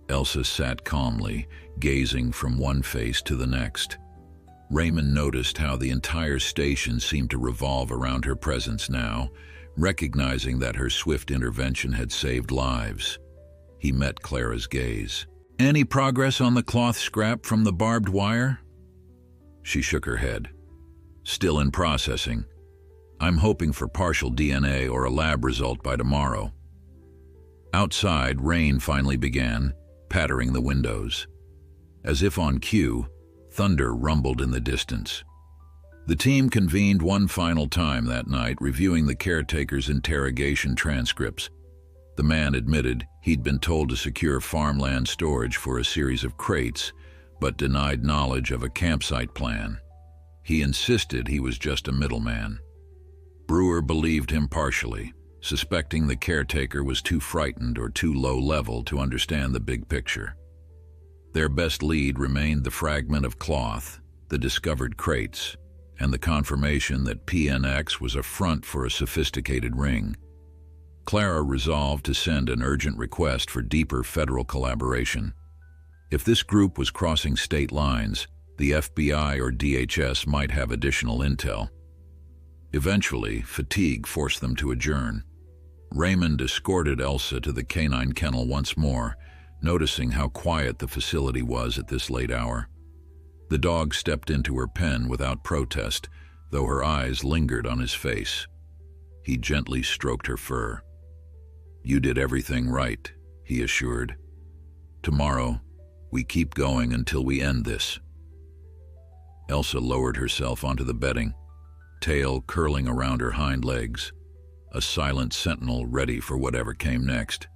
Elsa sat calmly, gazing from one face to the next. Raymond noticed how the entire station seemed to revolve around her presence now, recognizing that her swift intervention had saved lives. He met Clara's gaze. "Any progress on the cloth scrap from the barbed wire?" She shook her head. "Still in processing. I'm hoping for partial DNA or a lab result by tomorrow." Outside, rain finally began, pattering the windows. As if on cue, thunder rumbled in the distance. The team convened one final time that night, reviewing the caretaker's interrogation transcripts. The man admitted he'd been told to secure farmland storage for a series of crates, but denied knowledge of a campsite plan. He insisted he was just a middleman. Brewer believed him partially, suspecting the caretaker was too frightened or too low-level to understand the big picture. Their best lead remained the fragment of cloth, the discovered crates, and the confirmation that PNX was a front for a sophisticated ring. Clara resolved to send an urgent request for deeper federal collaboration. If this group was crossing state lines, the FBI or DHS might have additional intel. Eventually, fatigue forced them to adjourn. Raymond escorted Elsa to the canine kennel once more, noticing how quiet the facility was at this late hour. The dog stepped into her pen without protest, though her eyes lingered on his face. He gently stroked her fur. "You did everything right," he assured. "Tomorrow, we keep going until we end this." Elsa lowered herself onto the bedding, tail curling around her hind legs, a silent sentinel ready for whatever came next.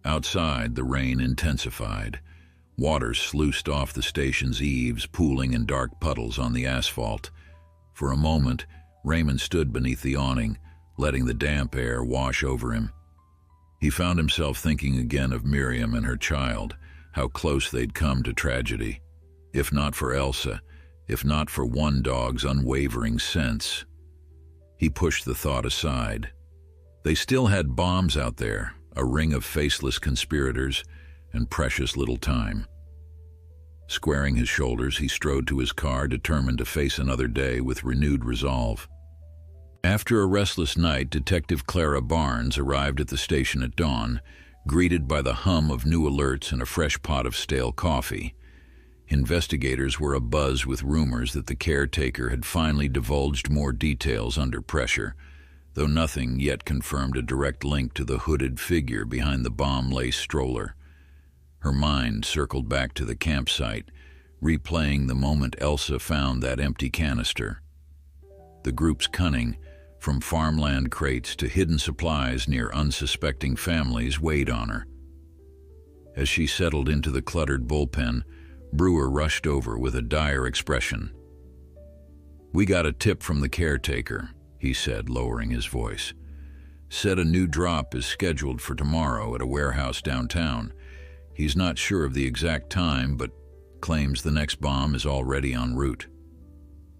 Outside, the rain intensified. Water sluiced off the station's eaves, pooling in dark puddles on the asphalt. For a moment, Raymond stood beneath the awning, letting the damp air wash over him. He found himself thinking again of Miriam and her child, how close they'd come to tragedy. If not for Elsa, if not for one dog's unwavering sense. He pushed the thought aside. They still had bombs out there, a ring of faceless conspirators, and precious little time. Squaring his shoulders, he strode to his car, determined to face another day with renewed resolve. After a restless night, Detective Clara Barnes arrived at the station at dawn, greeted by the hum of new alerts and a fresh pot of stale coffee. Investigators were abuzz with rumors that the caretaker had finally divulged more details under pressure, though nothing yet confirmed a direct link to the hooded figure behind the bomb-laced stroller. Her mind circled back to the campsite, replaying the moment Elsa found that empty canister. The group's cunning, from farmland crates to hidden supplies near unsuspecting families, weighed on her. As she settled into the cluttered bullpen, Brewer rushed over with a dire expression. "We got a tip from the caretaker," he said, lowering his voice. "Said a new drop is scheduled for tomorrow at a warehouse downtown. He's not sure of the exact time, but claims the next bomb is already en route."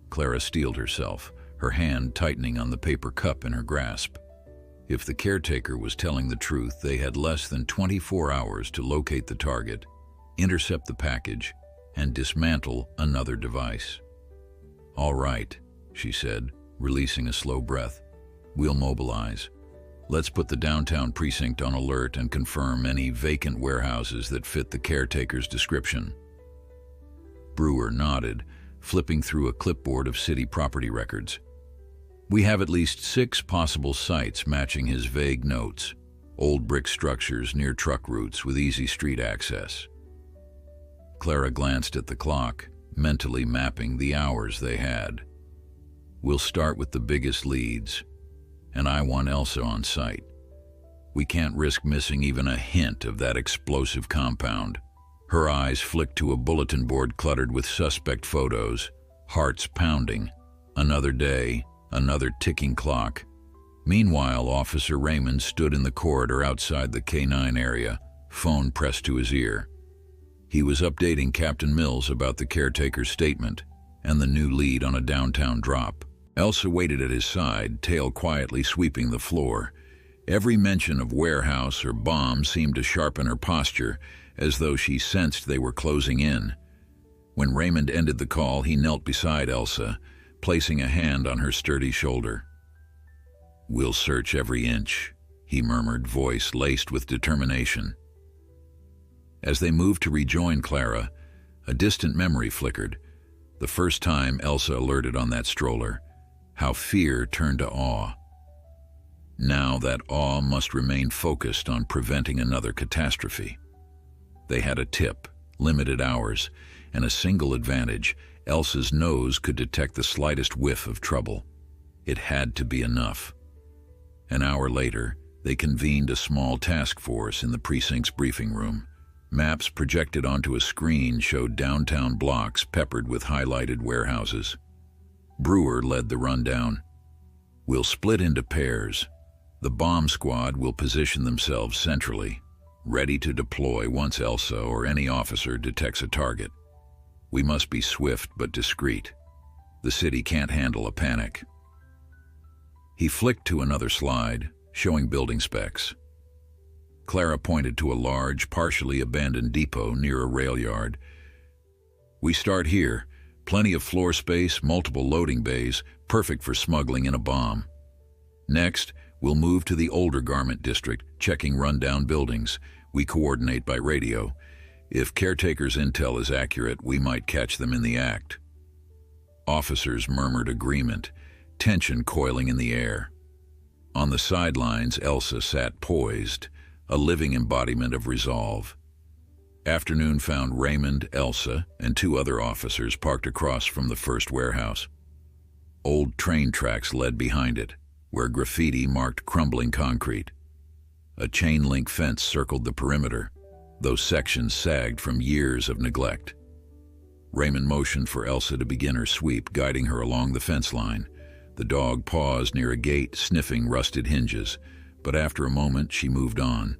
Clara steeled herself, her hand tightening on the paper cup in her grasp. If the caretaker was telling the truth, they had less than 24 hours to locate the target, intercept the package, and dismantle another device. "All right," she said, releasing a slow breath. "We'll mobilize. Let's put the downtown precinct on alert and confirm any vacant warehouses that fit the caretaker's description." Brewer nodded, flipping through a clipboard of city property records. "We have at least 6 possible sites matching his vague notes. Old brick structures near truck routes with easy street access." Clara glanced at the clock, mentally mapping the hours they had. "We'll start with the biggest leads, and I want Elsa on site. We can't risk missing even a hint of that explosive compound." Her eyes flicked to a bulletin board cluttered with suspect photos, hearts pounding. Another day, another ticking clock. Meanwhile, Officer Raymond stood in the corridor outside the K9 area, phone pressed to his ear. He was updating Captain Mills about the caretaker's statement and the new lead on a downtown drop. Elsa waited at his side, tail quietly sweeping the floor. Every mention of warehouse or bomb seemed to sharpen her posture, as though she sensed they were closing in. When Raymond ended the call, he knelt beside Elsa, placing a hand on her sturdy shoulder. "We'll search every inch," he murmured, voice laced with determination. As they moved to rejoin Clara, a distant memory flickered. The first time Elsa alerted on that stroller, how fear turned to awe. Now that awe must remain focused on preventing another catastrophe. They had a tip, limited hours, and a single advantage: Elsa's nose could detect the slightest whiff of trouble. It had to be enough. An hour later, they convened a small task force in the precinct's briefing room. Maps projected onto a screen showed downtown blocks peppered with highlighted warehouses. Brewer led the rundown. "We'll split into pairs. The bomb squad will position themselves centrally, ready to deploy once Elsa or any officer detects a target. We must be swift but discreet. The city can't handle a panic." He flicked to another slide, showing building specs. Clara pointed to a large, partially abandoned depot near a rail yard. "We start here. Plenty of floor space, multiple loading bays, perfect for smuggling in a bomb. Next, we'll move to the older garment district, checking rundown buildings. We coordinate by radio. If caretaker's intel is accurate, we might catch them in the act." Officers murmured agreement, tension coiling in the air. On the sidelines, Elsa sat poised, a living embodiment of resolve. Afternoon found Raymond, Elsa, and 2 other officers parked across from the first warehouse. Old train tracks led behind it, where graffiti marked crumbling concrete. A chain-link fence circled the perimeter, those sections sagged from years of neglect. Raymond motioned for Elsa to begin her sweep, guiding her along the fence line. The dog paused near a gate, sniffing rusted hinges, but after a moment she moved on.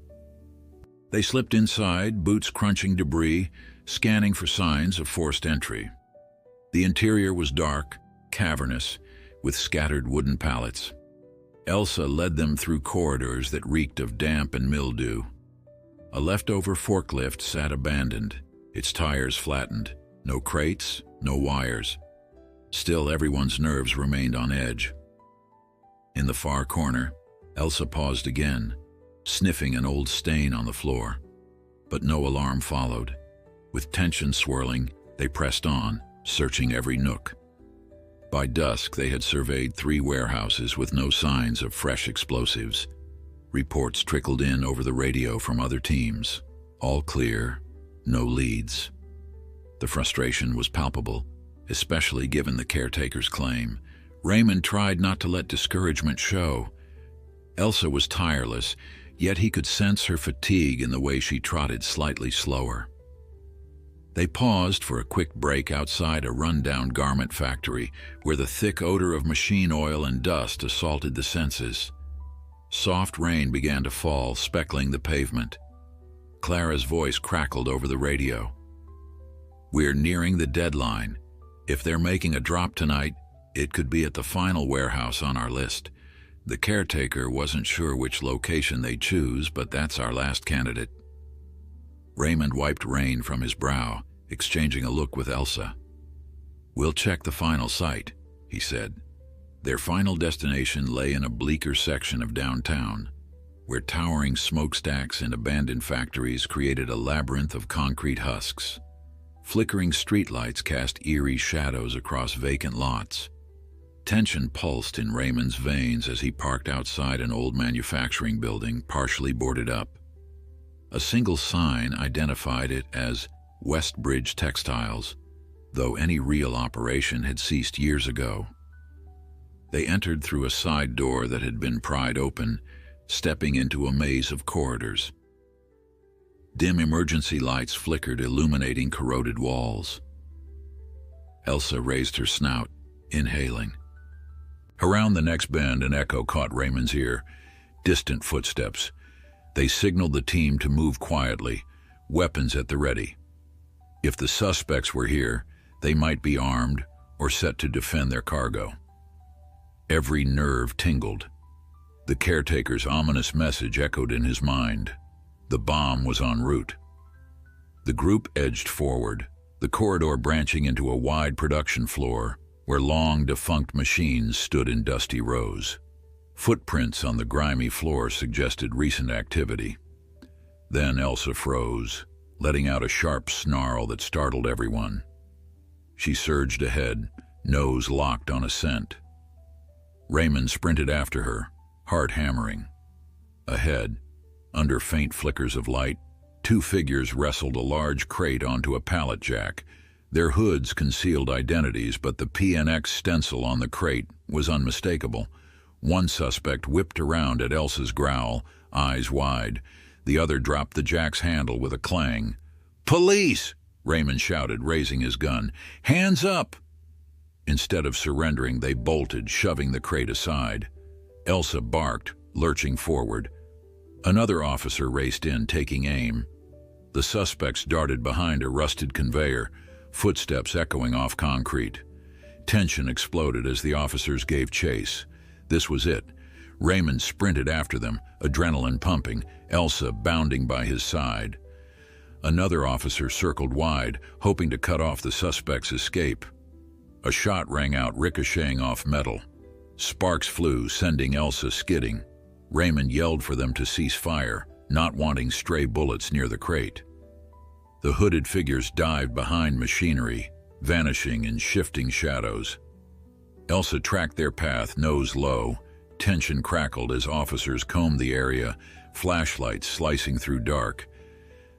They slipped inside, boots crunching debris, scanning for signs of forced entry. The interior was dark, cavernous, with scattered wooden pallets. Elsa led them through corridors that reeked of damp and mildew. A leftover forklift sat abandoned, its tires flattened. No crates, no wires. Still, everyone's nerves remained on edge. In the far corner, Elsa paused again, sniffing an old stain on the floor. But no alarm followed. With tension swirling, they pressed on, searching every nook. By dusk, they had surveyed 3 warehouses with no signs of fresh explosives. Reports trickled in over the radio from other teams. All clear, no leads. The frustration was palpable, especially given the caretaker's claim. Raymond tried not to let discouragement show. Elsa was tireless, yet he could sense her fatigue in the way she trotted slightly slower. They paused for a quick break outside a rundown garment factory where the thick odor of machine oil and dust assaulted the senses. Soft rain began to fall, speckling the pavement. Clara's voice crackled over the radio. "We're nearing the deadline. If they're making a drop tonight, it could be at the final warehouse on our list. The caretaker wasn't sure which location they'd choose, but that's our last candidate. Raymond wiped rain from his brow, exchanging a look with Elsa. We'll check the final site, he said. Their final destination lay in a bleaker section of downtown, where towering smokestacks and abandoned factories created a labyrinth of concrete husks. Flickering streetlights cast eerie shadows across vacant lots. Tension pulsed in Raymond's veins as he parked outside an old manufacturing building partially boarded up. A single sign identified it as Westbridge Textiles, though any real operation had ceased years ago. They entered through a side door that had been pried open, stepping into a maze of corridors. Dim emergency lights flickered, illuminating corroded walls. Elsa raised her snout, inhaling. Around the next bend, an echo caught Raymond's ear. Distant footsteps. They signaled the team to move quietly, weapons at the ready. If the suspects were here, they might be armed or set to defend their cargo. Every nerve tingled. The caretaker's ominous message echoed in his mind. The bomb was en route. The group edged forward, the corridor branching into a wide production floor where long defunct machines stood in dusty rows. Footprints on the grimy floor suggested recent activity. Then Elsa froze, letting out a sharp snarl that startled everyone. She surged ahead, nose locked on a scent. Raymond sprinted after her, heart hammering. Ahead, under faint flickers of light, two figures wrestled a large crate onto a pallet jack. Their hoods concealed identities, but the PNX stencil on the crate was unmistakable. One suspect whipped around at Elsa's growl, eyes wide. The other dropped the jack's handle with a clang. "Police!" Raymond shouted, raising his gun. "Hands up!" Instead of surrendering, they bolted, shoving the crate aside. Elsa barked, lurching forward. Another officer raced in, taking aim. The suspects darted behind a rusted conveyor, footsteps echoing off concrete. Tension exploded as the officers gave chase. This was it. Raymond sprinted after them, adrenaline pumping, Elsa bounding by his side. Another officer circled wide, hoping to cut off the suspect's escape. A shot rang out, ricocheting off metal. Sparks flew, sending Elsa skidding. Raymond yelled for them to cease fire, not wanting stray bullets near the crate. The hooded figures dived behind machinery, vanishing in shifting shadows. Elsa tracked their path, nose low. Tension crackled as officers combed the area, flashlights slicing through dark.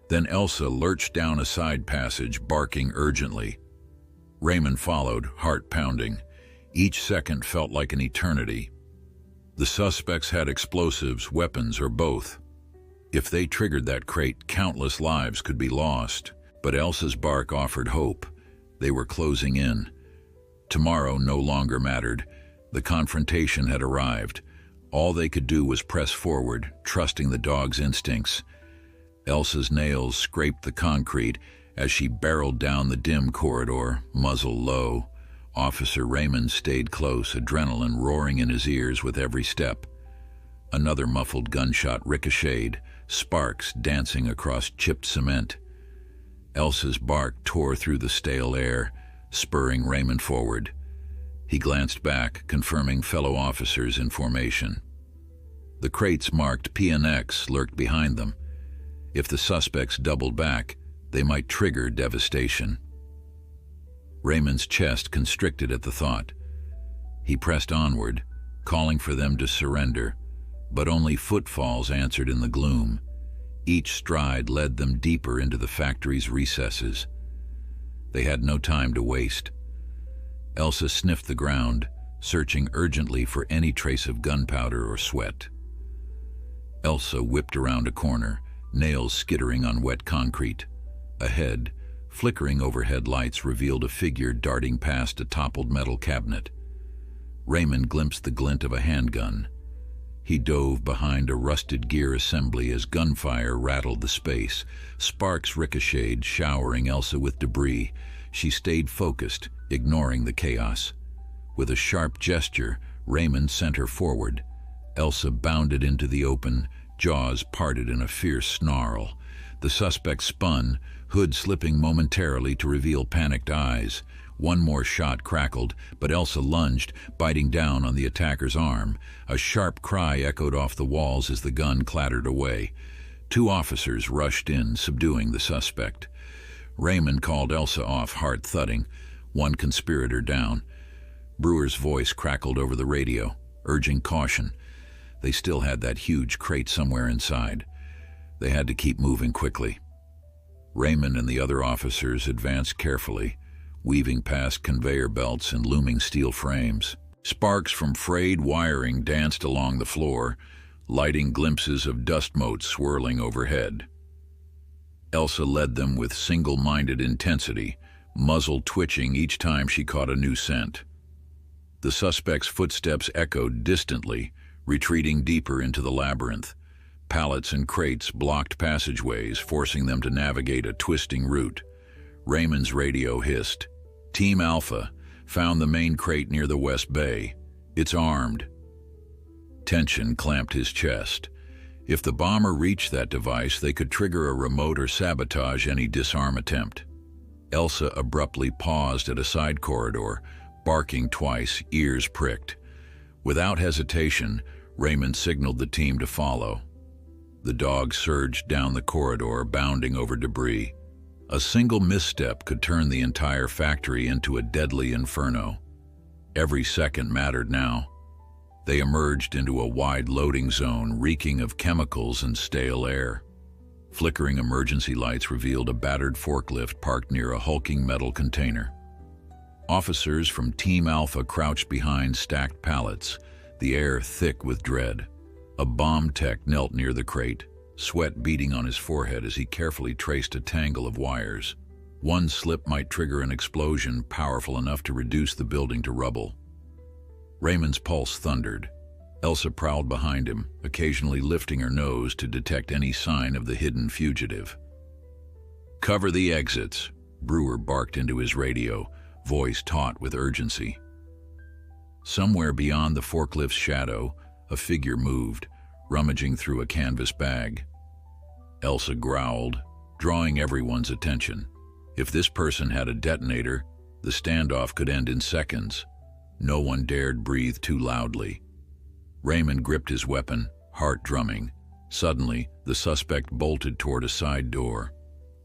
Then Elsa lurched down a side passage, barking urgently. Raymond followed, heart pounding. Each second felt like an eternity. The suspects had explosives, weapons, or both. If they triggered that crate, countless lives could be lost. But Elsa's bark offered hope. They were closing in. Tomorrow no longer mattered. The confrontation had arrived. All they could do was press forward, trusting the dog's instincts. Elsa's nails scraped the concrete as she barreled down the dim corridor, muzzle low. Officer Raymond stayed close, adrenaline roaring in his ears with every step. Another muffled gunshot ricocheted, sparks dancing across chipped cement. Elsa's bark tore through the stale air, spurring Raymond forward. He glanced back, confirming fellow officers in formation. The crates marked PNX lurked behind them. If the suspects doubled back, they might trigger devastation. Raymond's chest constricted at the thought. He pressed onward, calling for them to surrender, but only footfalls answered in the gloom. Each stride led them deeper into the factory's recesses. They had no time to waste. Elsa sniffed the ground, searching urgently for any trace of gunpowder or sweat. Elsa whipped around a corner, nails skittering on wet concrete. Ahead, flickering overhead lights revealed a figure darting past a toppled metal cabinet. Raymond glimpsed the glint of a handgun. He dove behind a rusted gear assembly as gunfire rattled the space. Sparks ricocheted, showering Elsa with debris. She stayed focused, ignoring the chaos. With a sharp gesture, Raymond sent her forward. Elsa bounded into the open, jaws parted in a fierce snarl. The suspect spun, hood slipping momentarily to reveal panicked eyes. One more shot crackled, but Elsa lunged, biting down on the attacker's arm. A sharp cry echoed off the walls as the gun clattered away. 2 officers rushed in, subduing the suspect. Raymond called Elsa off, heart thudding. 1 conspirator down. Brewer's voice crackled over the radio, urging caution. They still had that huge crate somewhere inside. They had to keep moving quickly. Raymond and the other officers advanced carefully, weaving past conveyor belts and looming steel frames. Sparks from frayed wiring danced along the floor, lighting glimpses of dust motes swirling overhead. Elsa led them with single-minded intensity, muzzle twitching each time she caught a new scent. The suspect's footsteps echoed distantly, retreating deeper into the labyrinth. Pallets and crates blocked passageways, forcing them to navigate a twisting route. Raymond's radio hissed. Team Alpha found the main crate near the West Bay. It's armed. Tension clamped his chest. If the bomber reached that device, they could trigger a remote or sabotage any disarm attempt. Elsa abruptly paused at a side corridor, barking twice, ears pricked. Without hesitation, Raymond signaled the team to follow. The dog surged down the corridor, bounding over debris. A single misstep could turn the entire factory into a deadly inferno. Every second mattered now. They emerged into a wide loading zone, reeking of chemicals and stale air. Flickering emergency lights revealed a battered forklift parked near a hulking metal container. Officers from Team Alpha crouched behind stacked pallets, the air thick with dread. A bomb tech knelt near the crate, sweat beading on his forehead as he carefully traced a tangle of wires. One slip might trigger an explosion powerful enough to reduce the building to rubble. Raymond's pulse thundered. Elsa prowled behind him, occasionally lifting her nose to detect any sign of the hidden fugitive. "Cover the exits," Brewer barked into his radio, voice taut with urgency. Somewhere beyond the forklift's shadow, a figure moved, rummaging through a canvas bag. Elsa growled, drawing everyone's attention. If this person had a detonator, the standoff could end in seconds. No one dared breathe too loudly. Raymond gripped his weapon, heart drumming. Suddenly, the suspect bolted toward a side door.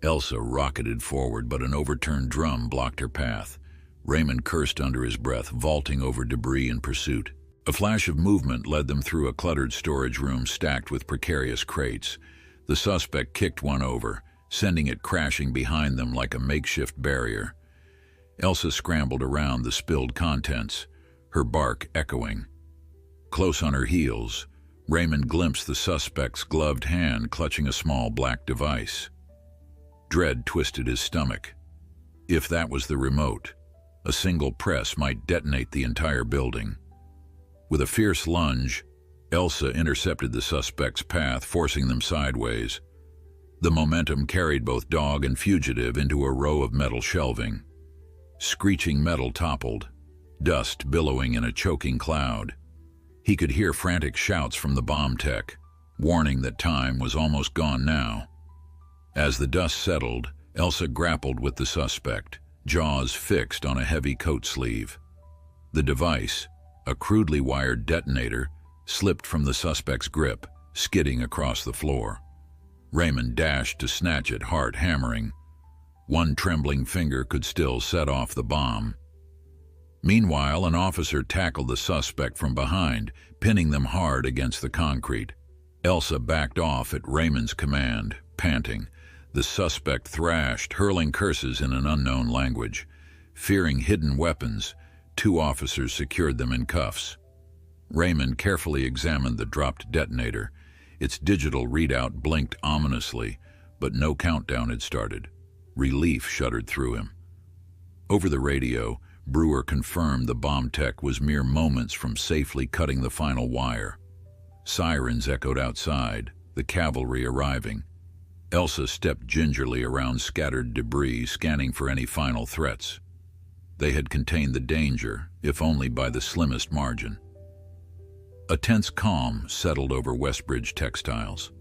Elsa rocketed forward, but an overturned drum blocked her path. Raymond cursed under his breath, vaulting over debris in pursuit. A flash of movement led them through a cluttered storage room stacked with precarious crates. The suspect kicked one over, sending it crashing behind them like a makeshift barrier. Elsa scrambled around the spilled contents, her bark echoing. Close on her heels, Raymond glimpsed the suspect's gloved hand clutching a small black device. Dread twisted his stomach. If that was the remote, a single press might detonate the entire building. With a fierce lunge, Elsa intercepted the suspect's path, forcing them sideways. The momentum carried both dog and fugitive into a row of metal shelving. Screeching metal toppled, dust billowing in a choking cloud. He could hear frantic shouts from the bomb tech, warning that time was almost gone now. As the dust settled, Elsa grappled with the suspect, jaws fixed on a heavy coat sleeve. The device, a crudely wired detonator, slipped from the suspect's grip, skidding across the floor. Raymond dashed to snatch it, heart hammering. One trembling finger could still set off the bomb. Meanwhile, an officer tackled the suspect from behind, pinning them hard against the concrete. Elsa backed off at Raymond's command, panting. The suspect thrashed, hurling curses in an unknown language. Fearing hidden weapons, 2 officers secured them in cuffs. Raymond carefully examined the dropped detonator. Its digital readout blinked ominously, but no countdown had started. Relief shuddered through him. Over the radio, Brewer confirmed the bomb tech was mere moments from safely cutting the final wire. Sirens echoed outside, the cavalry arriving. Elsa stepped gingerly around scattered debris, scanning for any final threats. They had contained the danger, if only by the slimmest margin. A tense calm settled over Westbridge Textiles.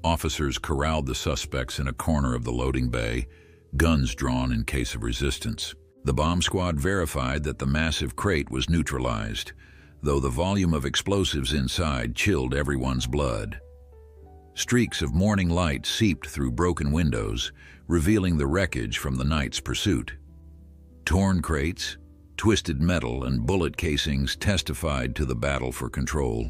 Officers corralled the suspects in a corner of the loading bay, guns drawn in case of resistance. The bomb squad verified that the massive crate was neutralized, though the volume of explosives inside chilled everyone's blood. Streaks of morning light seeped through broken windows, revealing the wreckage from the night's pursuit. Torn crates, twisted metal, and bullet casings testified to the battle for control.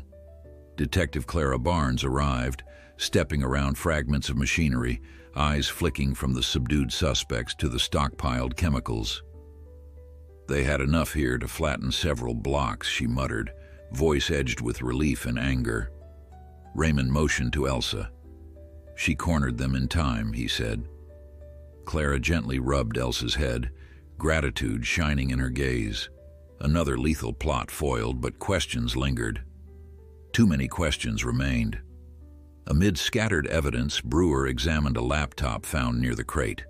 Detective Clara Barnes arrived, stepping around fragments of machinery, eyes flicking from the subdued suspects to the stockpiled chemicals. "They had enough here to flatten several blocks," she muttered, voice edged with relief and anger. Raymond motioned to Elsa. "She cornered them in time," he said. Clara gently rubbed Elsa's head, gratitude shining in her gaze. Another lethal plot foiled, but questions lingered. Too many questions remained. Amid scattered evidence, Brewer examined a laptop found near the crate.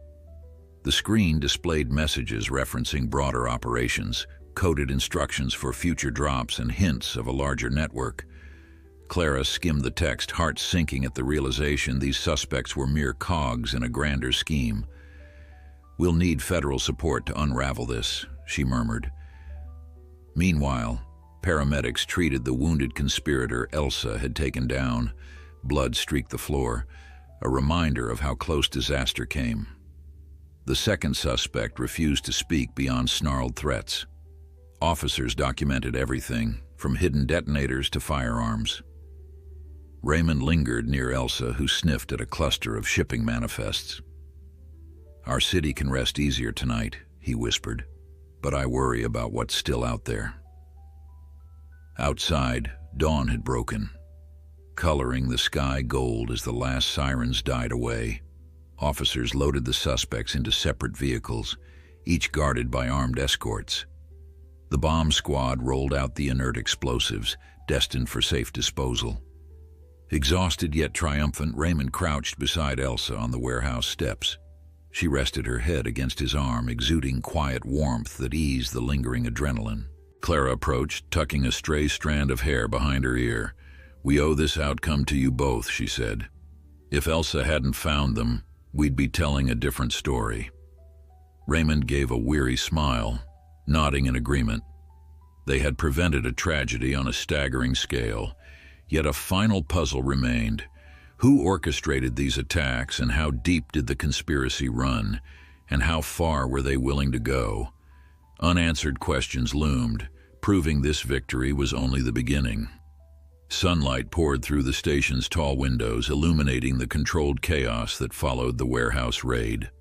The screen displayed messages referencing broader operations, coded instructions for future drops, and hints of a larger network. Clara skimmed the text, heart sinking at the realization these suspects were mere cogs in a grander scheme. "We'll need federal support to unravel this," she murmured. Meanwhile, paramedics treated the wounded conspirator Elsa had taken down. Blood streaked the floor, a reminder of how close disaster came. The second suspect refused to speak beyond snarled threats. Officers documented everything, from hidden detonators to firearms. Raymond lingered near Elsa, who sniffed at a cluster of shipping manifests. "Our city can rest easier tonight," he whispered, "but I worry about what's still out there." Outside, dawn had broken, coloring the sky gold as the last sirens died away. Officers loaded the suspects into separate vehicles, each guarded by armed escorts. The bomb squad rolled out the inert explosives, destined for safe disposal. Exhausted yet triumphant, Raymond crouched beside Elsa on the warehouse steps. She rested her head against his arm, exuding quiet warmth that eased the lingering adrenaline. Clara approached, tucking a stray strand of hair behind her ear. "We owe this outcome to you both," she said. "If Elsa hadn't found them, we'd be telling a different story." Raymond gave a weary smile, nodding in agreement. They had prevented a tragedy on a staggering scale, yet a final puzzle remained. Who orchestrated these attacks, and how deep did the conspiracy run, and how far were they willing to go? Unanswered questions loomed, proving this victory was only the beginning. Sunlight poured through the station's tall windows, illuminating the controlled chaos that followed the warehouse raid.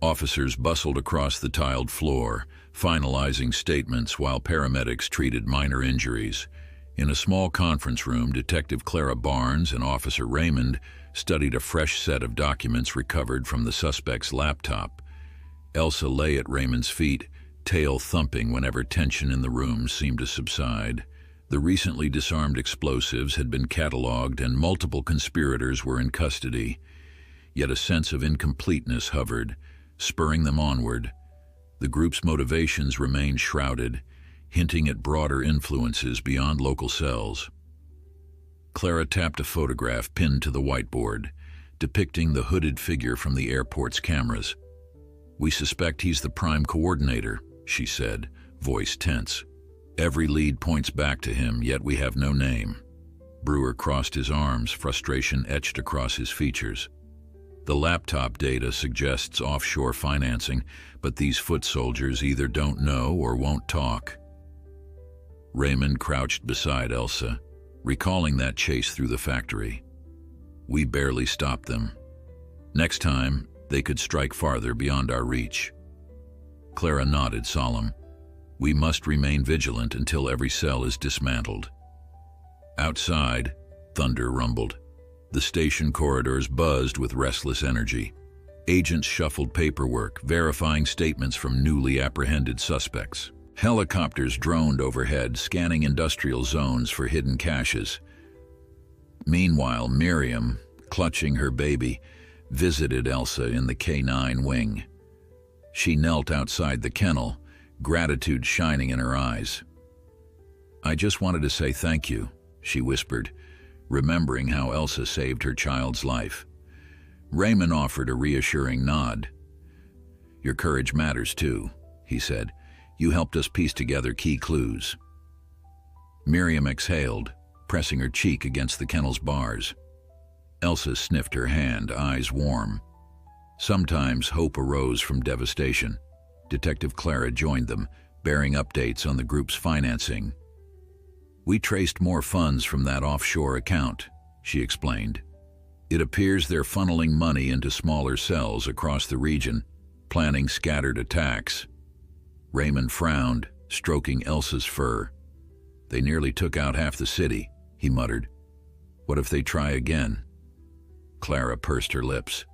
Officers bustled across the tiled floor, finalizing statements while paramedics treated minor injuries. In a small conference room, Detective Clara Barnes and Officer Raymond studied a fresh set of documents recovered from the suspect's laptop. Elsa lay at Raymond's feet, tail thumping whenever tension in the room seemed to subside. The recently disarmed explosives had been cataloged and multiple conspirators were in custody. Yet a sense of incompleteness hovered, spurring them onward. The group's motivations remained shrouded, hinting at broader influences beyond local cells. Clara tapped a photograph pinned to the whiteboard, depicting the hooded figure from the airport's cameras. "We suspect he's the prime coordinator," she said, voice tense. "Every lead points back to him, yet we have no name." Brewer crossed his arms, frustration etched across his features. "The laptop data suggests offshore financing, but these foot soldiers either don't know or won't talk." Raymond crouched beside Elsa, recalling that chase through the factory. "We barely stopped them. Next time, they could strike farther beyond our reach." Clara nodded, solemn. "We must remain vigilant until every cell is dismantled." Outside, thunder rumbled. The station corridors buzzed with restless energy. Agents shuffled paperwork, verifying statements from newly apprehended suspects. Helicopters droned overhead, scanning industrial zones for hidden caches. Meanwhile, Miriam, clutching her baby, visited Elsa in the K9 wing. She knelt outside the kennel, gratitude shining in her eyes. "I just wanted to say thank you," she whispered, remembering how Elsa saved her child's life. Raymond offered a reassuring nod. Your courage matters too, he said. You helped us piece together key clues. Miriam exhaled, pressing her cheek against the kennel's bars. Elsa sniffed her hand, eyes warm. Sometimes hope arose from devastation. Detective Clara joined them, bearing updates on the group's financing. We traced more funds from that offshore account, she explained. It appears they're funneling money into smaller cells across the region, planning scattered attacks. Raymond frowned, stroking Elsa's fur. They nearly took out half the city, he muttered. What if they try again? Clara pursed her lips.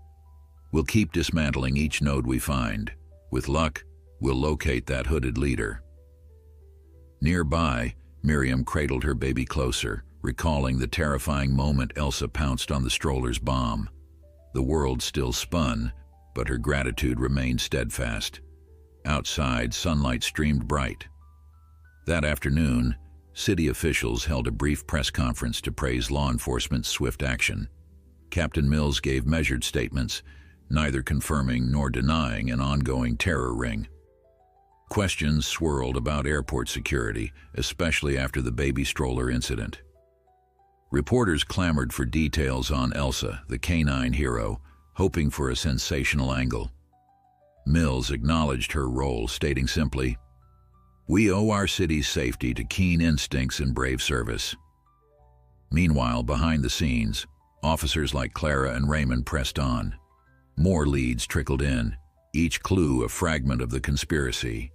We'll keep dismantling each node we find. With luck, we'll locate that hooded leader. Nearby, Miriam cradled her baby closer, recalling the terrifying moment Elsa pounced on the stroller's bomb. The world still spun, but her gratitude remained steadfast. Outside, sunlight streamed bright. That afternoon, city officials held a brief press conference to praise law enforcement's swift action. Captain Mills gave measured statements, neither confirming nor denying an ongoing terror ring. Questions swirled about airport security, especially after the baby stroller incident. Reporters clamored for details on Elsa, the canine hero, hoping for a sensational angle. Mills acknowledged her role, stating simply, "We owe our city's safety to keen instincts and brave service." Meanwhile, behind the scenes, officers like Clara and Raymond pressed on. More leads trickled in, each clue a fragment of the conspiracy.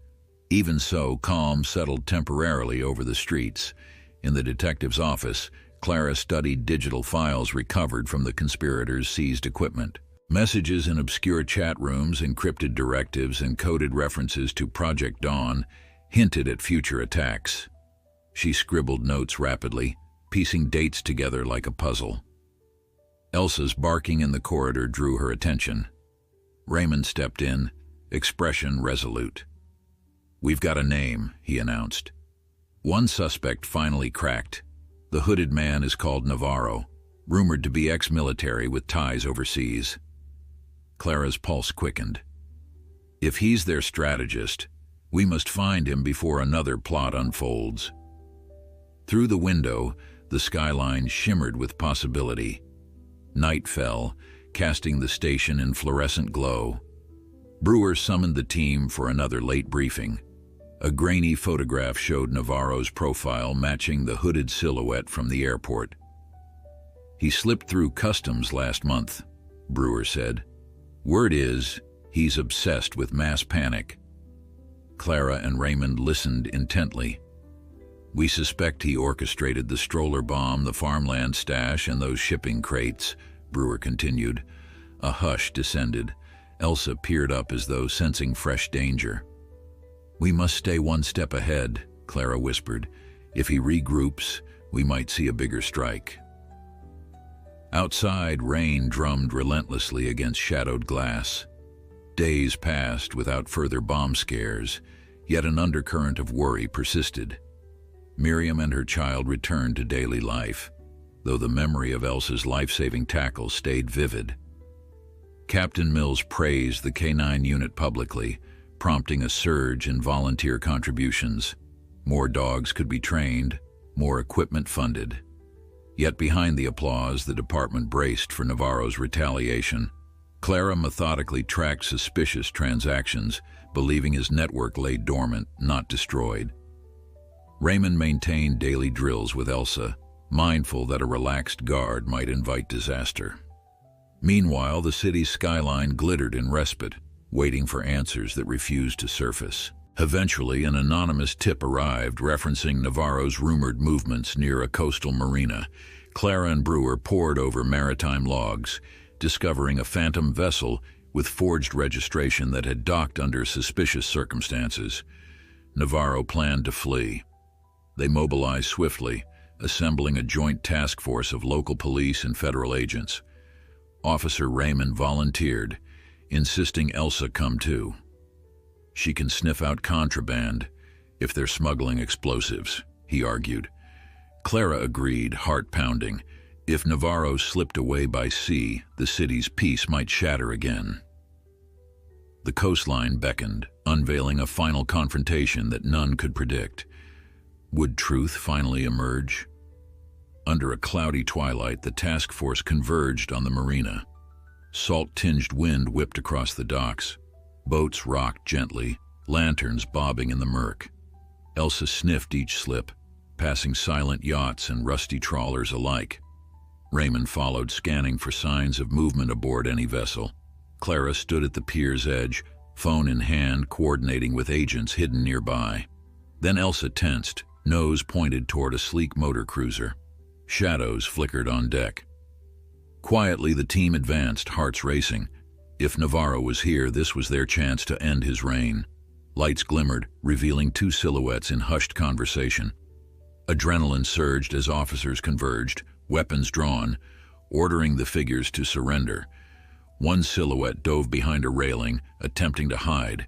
Even so, calm settled temporarily over the streets. In the detective's office, Clara studied digital files recovered from the conspirators' seized equipment. Messages in obscure chat rooms, encrypted directives, and coded references to Project Dawn hinted at future attacks. She scribbled notes rapidly, piecing dates together like a puzzle. Elsa's barking in the corridor drew her attention. Raymond stepped in, expression resolute. "We've got a name," he announced. One suspect finally cracked. The hooded man is called Navarro, rumored to be ex-military with ties overseas. Clara's pulse quickened. If he's their strategist, we must find him before another plot unfolds. Through the window, the skyline shimmered with possibility. Night fell, casting the station in fluorescent glow. Brewer summoned the team for another late briefing. A grainy photograph showed Navarro's profile matching the hooded silhouette from the airport. "He slipped through customs last month," Brewer said. "Word is, he's obsessed with mass panic." Clara and Raymond listened intently. "We suspect he orchestrated the stroller bomb, the farmland stash, and those shipping crates," Brewer continued. A hush descended. Elsa peered up as though sensing fresh danger. "We must stay one step ahead," Clara whispered. "If he regroups, we might see a bigger strike." Outside, rain drummed relentlessly against shadowed glass. Days passed without further bomb scares, yet an undercurrent of worry persisted. Miriam and her child returned to daily life, though the memory of Elsa's life-saving tackle stayed vivid. Captain Mills praised the K-9 unit publicly, prompting a surge in volunteer contributions. More dogs could be trained, more equipment funded. Yet behind the applause, the department braced for Navarro's retaliation. Clara methodically tracked suspicious transactions, believing his network lay dormant, not destroyed. Raymond maintained daily drills with Elsa, mindful that a relaxed guard might invite disaster. Meanwhile, the city's skyline glittered in respite, waiting for answers that refused to surface. Eventually, an anonymous tip arrived referencing Navarro's rumored movements near a coastal marina. Clara and Brewer pored over maritime logs, discovering a phantom vessel with forged registration that had docked under suspicious circumstances. Navarro planned to flee. They mobilized swiftly, assembling a joint task force of local police and federal agents. Officer Raymond volunteered, insisting Elsa come too. "She can sniff out contraband if they're smuggling explosives," he argued. Clara agreed, heart pounding. If Navarro slipped away by sea, the city's peace might shatter again. The coastline beckoned, unveiling a final confrontation that none could predict. Would truth finally emerge? Under a cloudy twilight, the task force converged on the marina. Salt-tinged wind whipped across the docks. Boats rocked gently, lanterns bobbing in the murk. Elsa sniffed each slip, passing silent yachts and rusty trawlers alike. Raymond followed, scanning for signs of movement aboard any vessel. Clara stood at the pier's edge, phone in hand, coordinating with agents hidden nearby. Then Elsa tensed, nose pointed toward a sleek motor cruiser. Shadows flickered on deck. Quietly, the team advanced, hearts racing. If Navarro was here, this was their chance to end his reign. Lights glimmered, revealing two silhouettes in hushed conversation. Adrenaline surged as officers converged, weapons drawn, ordering the figures to surrender. One silhouette dove behind a railing, attempting to hide.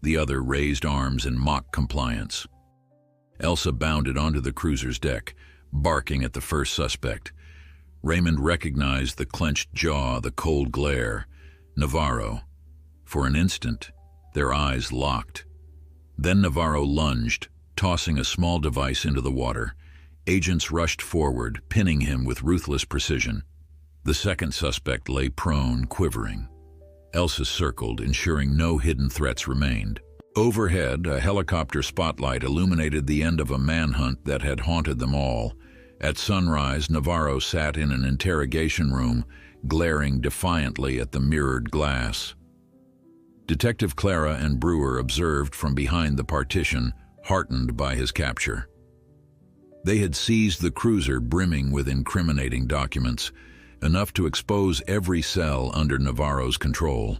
The other raised arms in mock compliance. Elsa bounded onto the cruiser's deck, barking at the first suspect. Raymond recognized the clenched jaw, the cold glare. Navarro. For an instant, their eyes locked. Then Navarro lunged, tossing a small device into the water. Agents rushed forward, pinning him with ruthless precision. The second suspect lay prone, quivering. Elsa circled, ensuring no hidden threats remained. Overhead, a helicopter spotlight illuminated the end of a manhunt that had haunted them all. At sunrise, Navarro sat in an interrogation room, glaring defiantly at the mirrored glass. Detective Clara and Brewer observed from behind the partition, heartened by his capture. They had seized the cruiser brimming with incriminating documents, enough to expose every cell under Navarro's control.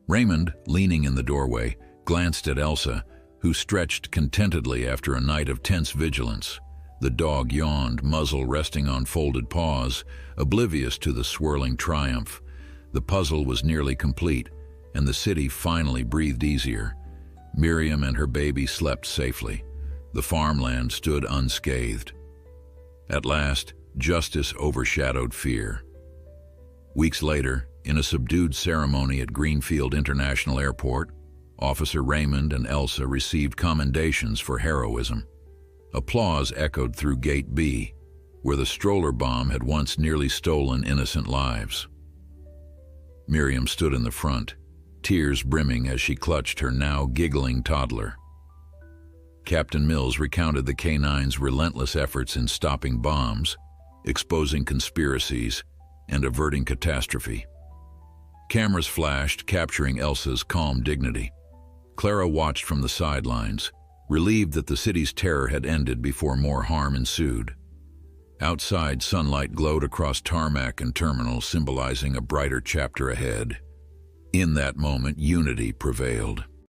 Raymond, leaning in the doorway, glanced at Elsa, who stretched contentedly after a night of tense vigilance. The dog yawned, muzzle resting on folded paws, oblivious to the swirling triumph. The puzzle was nearly complete, and the city finally breathed easier. Miriam and her baby slept safely. The farmland stood unscathed. At last, justice overshadowed fear. Weeks later, in a subdued ceremony at Greenfield International Airport, Officer Raymond and Elsa received commendations for heroism. Applause echoed through Gate B, where the Stroller bomb had once nearly stolen innocent lives. Miriam stood in the front, tears brimming as she clutched her now giggling toddler. Captain Mills recounted the K-9's relentless efforts in stopping bombs, exposing conspiracies, and averting catastrophe. Cameras flashed, capturing Elsa's calm dignity. Clara watched from the sidelines, relieved that the city's terror had ended before more harm ensued. Outside, sunlight glowed across tarmac and terminal, symbolizing a brighter chapter ahead. In that moment, unity prevailed.